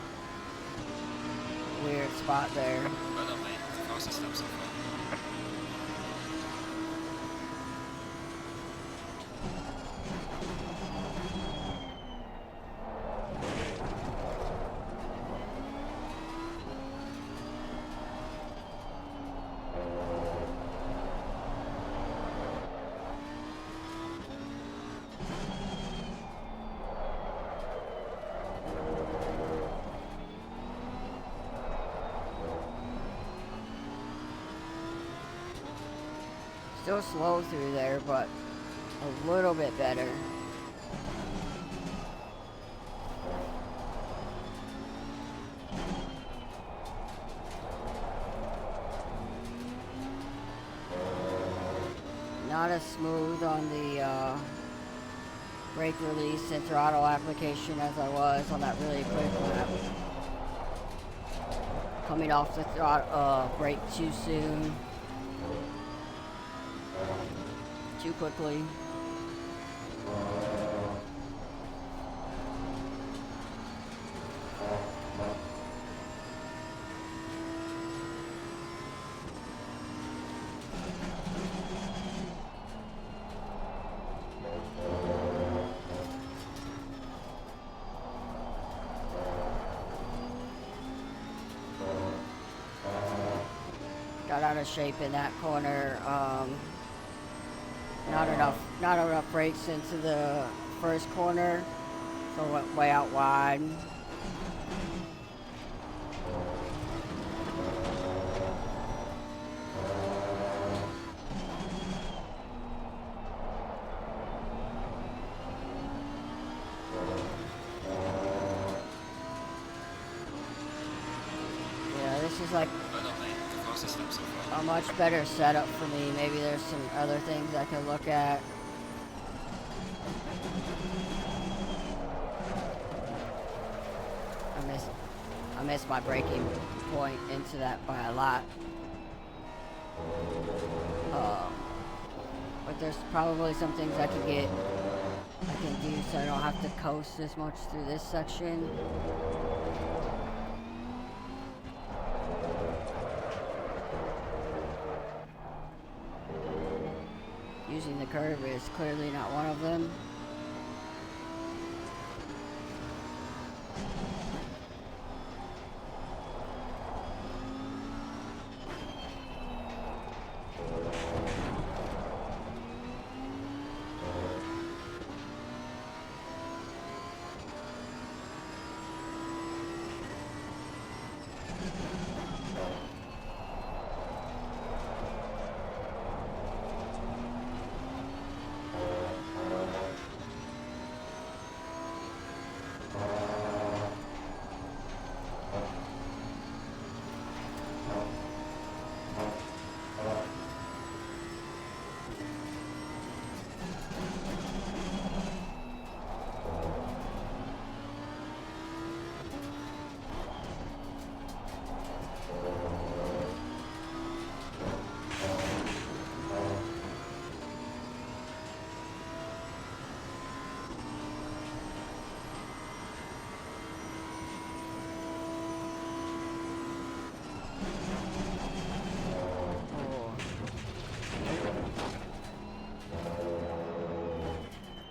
Speaker 1: weird spot there.
Speaker 2: Well done, mate. The fastest lap so far.
Speaker 1: Still slow through there, but a little bit better. Not as smooth on the brake release and throttle application as I was on that really quick lap. Coming off the brake too soon. Too quickly. Got out of shape in that corner. Not enough brakes into the first corner, so went way out wide. Yeah, this is like a much better setup for me. Maybe there's some other things I could look at. I missed my braking point into that by a lot. But there's probably some things I can do so I don't have to coast as much through this section. Using the curve is clearly not one of them.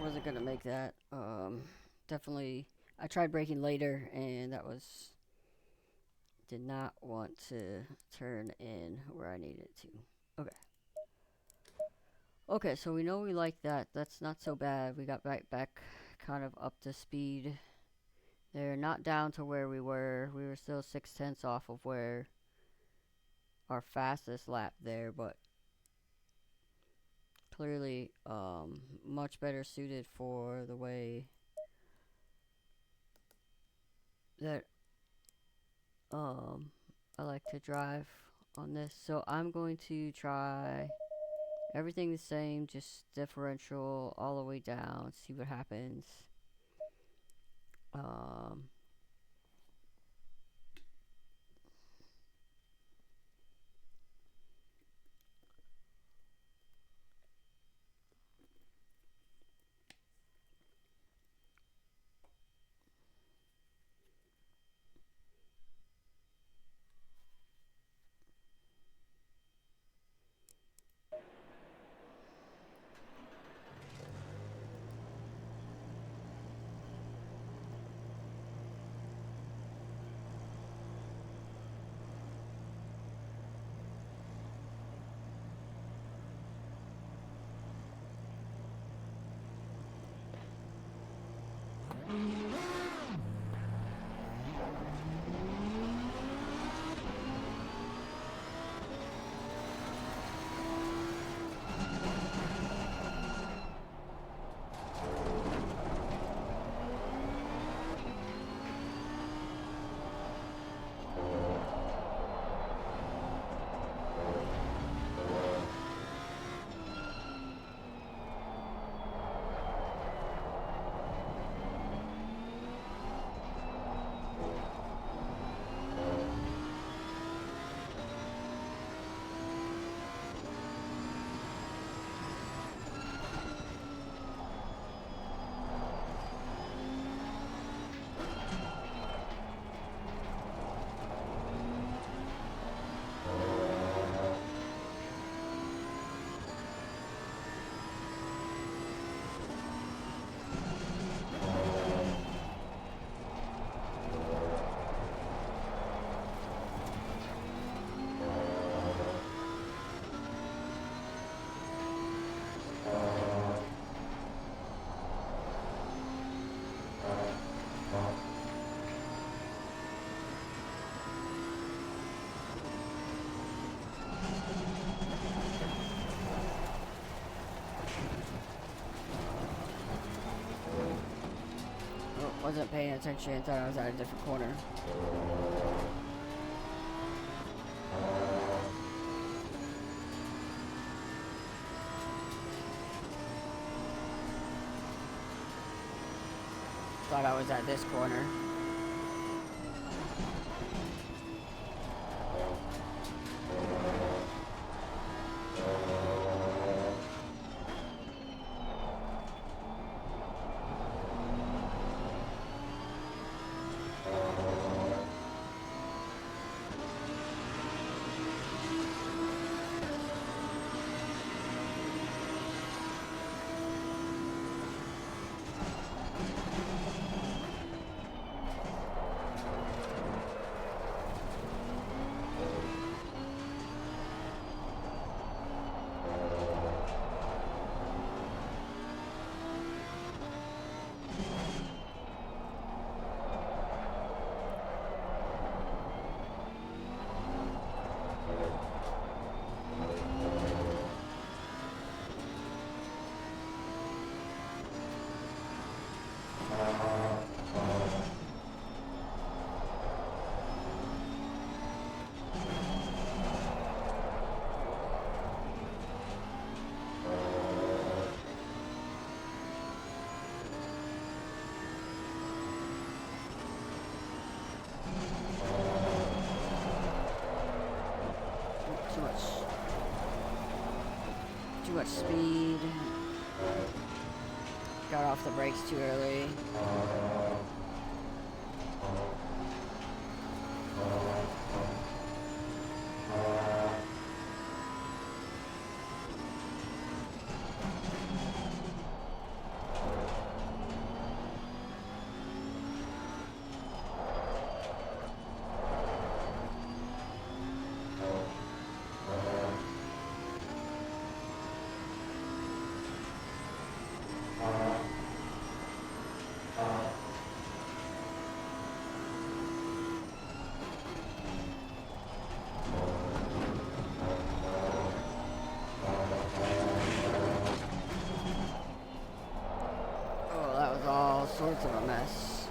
Speaker 1: Wasn't gonna make that. Definitely. I tried braking later, and did not want to turn in where I needed to. Okay. Okay, so we know we like that. That's not so bad. We got back kind of up to speed. They're not down to where we were. We were still 0.6 off of where our fastest lap there, but clearly much better suited for the way that I like to drive on this. So I'm going to try everything the same, just differential all the way down, see what happens. wasn't paying attention. Thought I was at a different corner. Thought I was at this corner. Too much speed. Got off the brakes too early. All sorts of a mess.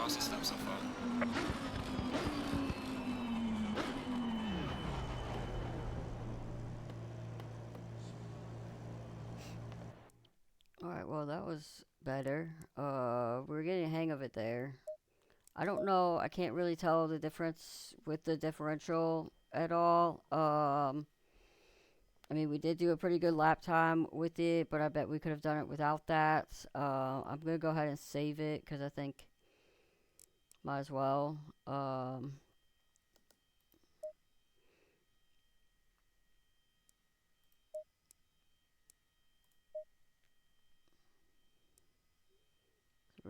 Speaker 2: fastest lap so far.
Speaker 1: Alright, well, that was better. We're getting a hang of it there. I don't know. I can't really tell the difference with the differential at all. I mean, we did do a pretty good lap time with it, but I bet we could have done it without that. I'm going to go ahead and save it because I think might as well. We're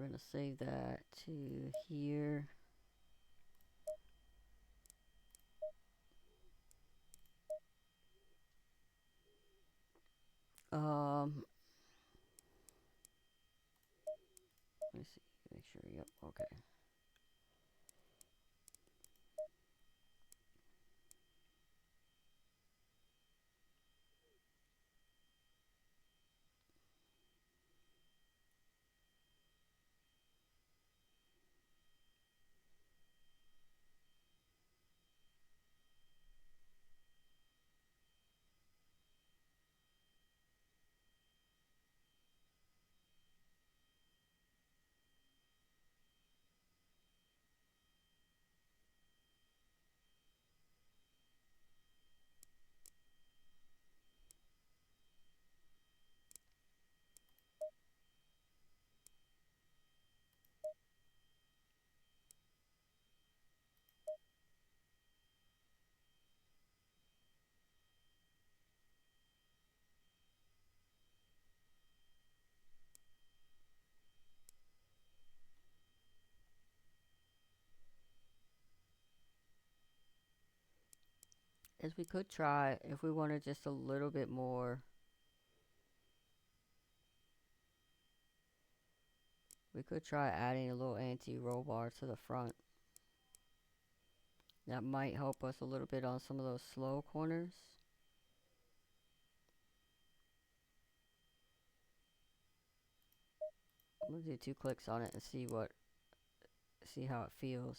Speaker 1: going to save that to here. Let me see. Make sure. Yep. Okay. As we could try, if we wanted just a little bit more, we could try adding a little anti-roll bar to the front. That might help us a little bit on some of those slow corners. I'm gonna do 2 clicks on it and see how it feels.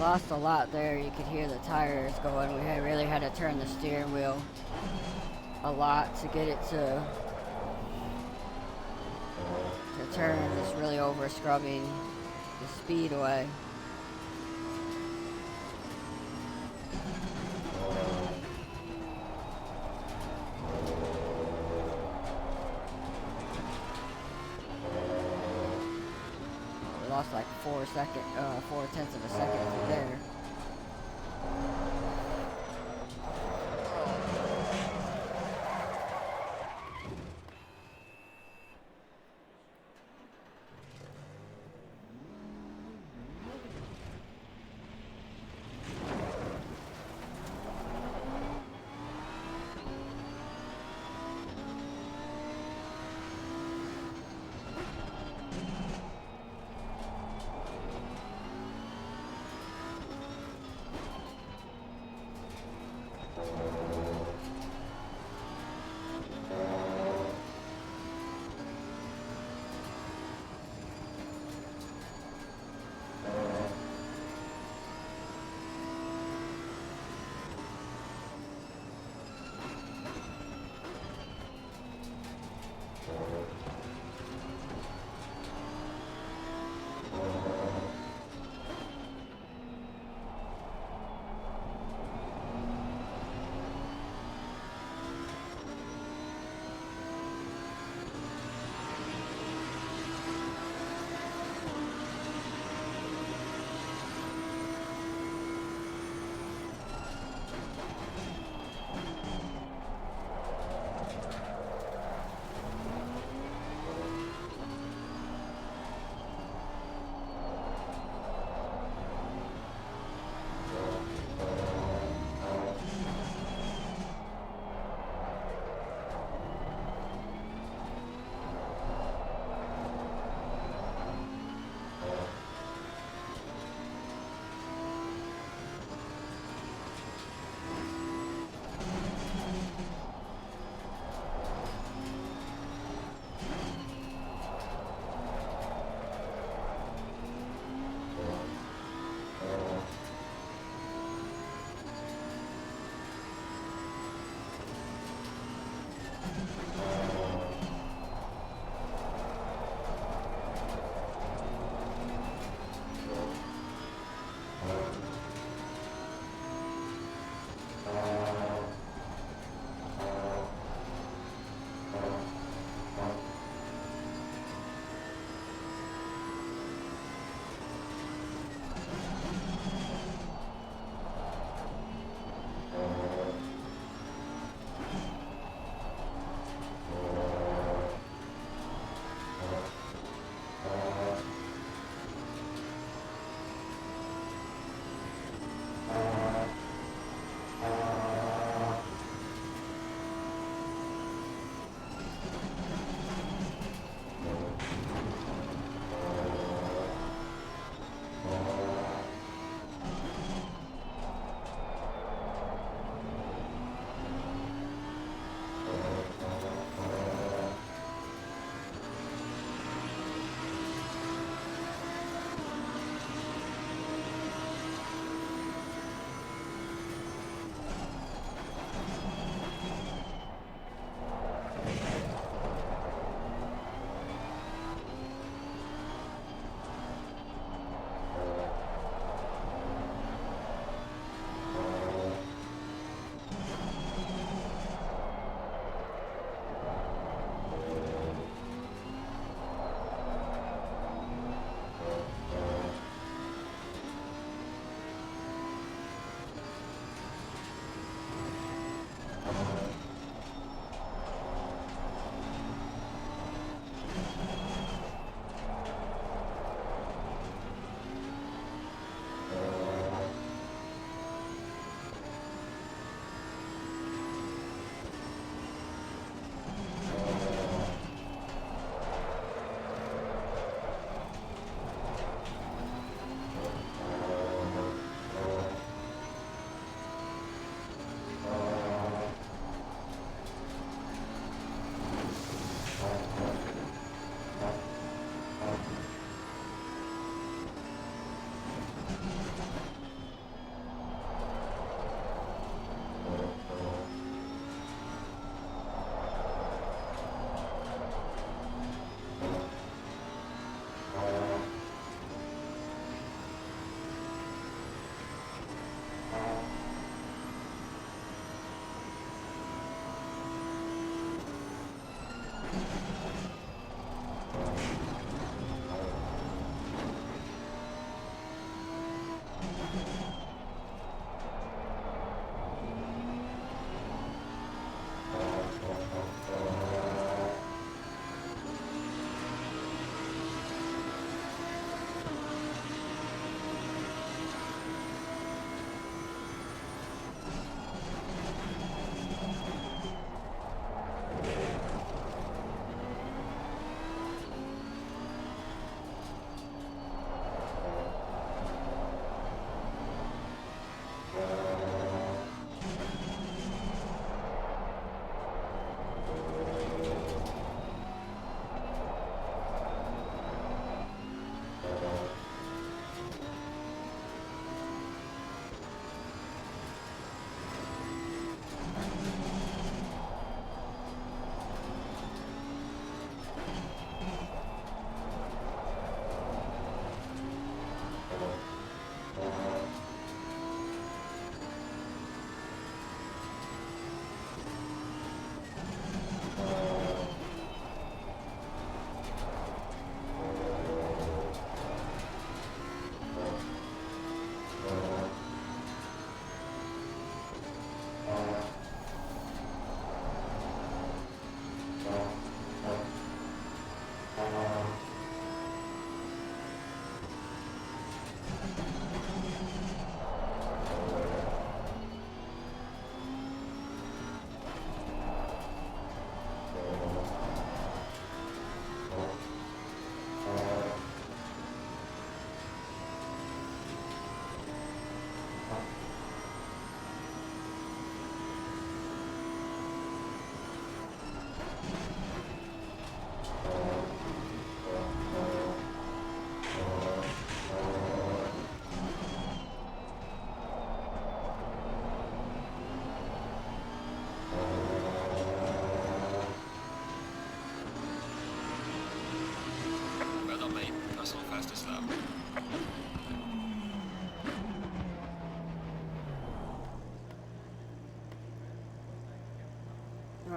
Speaker 1: lost a lot there. You could hear the tires going. We really had to turn the steering wheel a lot to get it to turn. Just really over scrubbing the speed away. We lost like 4/10 of a second from there.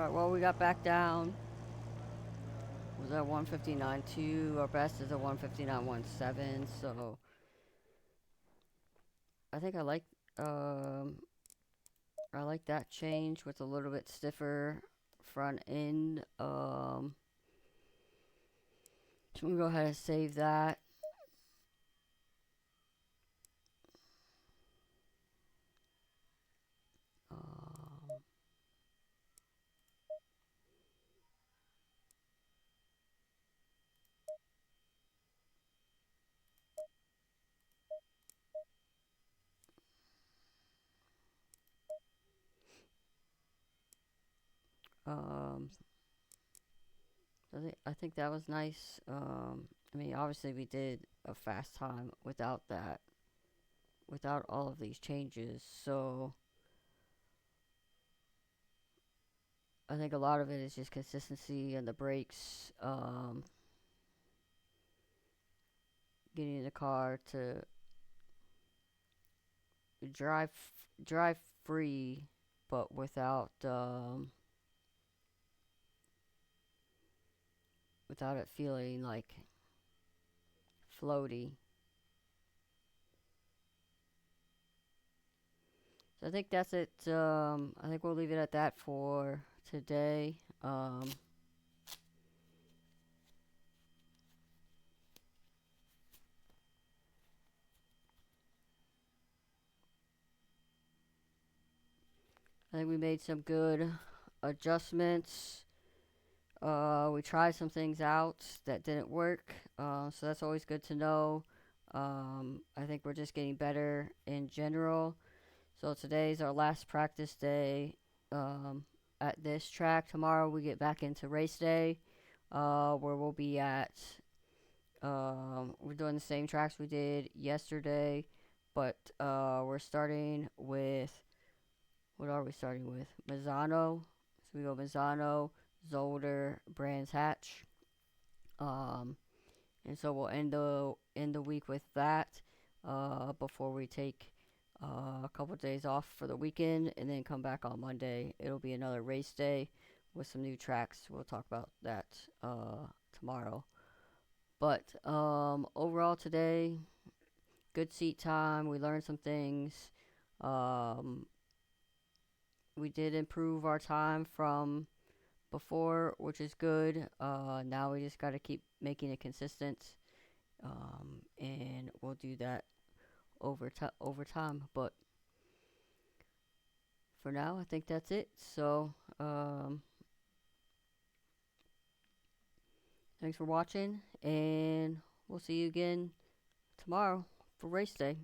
Speaker 1: Alright, well, we got back down. Was at 159.2. Our best is a 159.17. So I think um I like that change with a little bit stiffer front end. So I'm gonna go ahead and save that. Um, um, I think that was nice. I mean, obviously we did a fast time without that, without all of these changes. So I think a lot of it is just consistency and the brakes. Getting the car to drive drive free, but without it feeling like floaty. So I think that's it. I think we'll leave it at that for today. I think we made some good adjustments. We tried some things out that didn't work, so that's always good to know. I think we're just getting better in general. So today's our last practice day at this track. Tomorrow we get back into race day, where we'll be at. We're doing the same tracks we did yesterday, but we're starting with, what are we starting with? Mazzano. So we go Mazzano, Zolder, Brands Hatch. Um, and so we'll end the week with that before we take a couple of days off for the weekend and then come back on Monday. It'll be another race day with some new tracks. We'll talk about that tomorrow. But overall today, good seat time. We learned some things. Um, we did improve our time from before, which is good. Now we just got to keep making it consistent, and we'll do that over time. But for now, I think that's it. So, thanks for watching, and we'll see you again tomorrow for race day.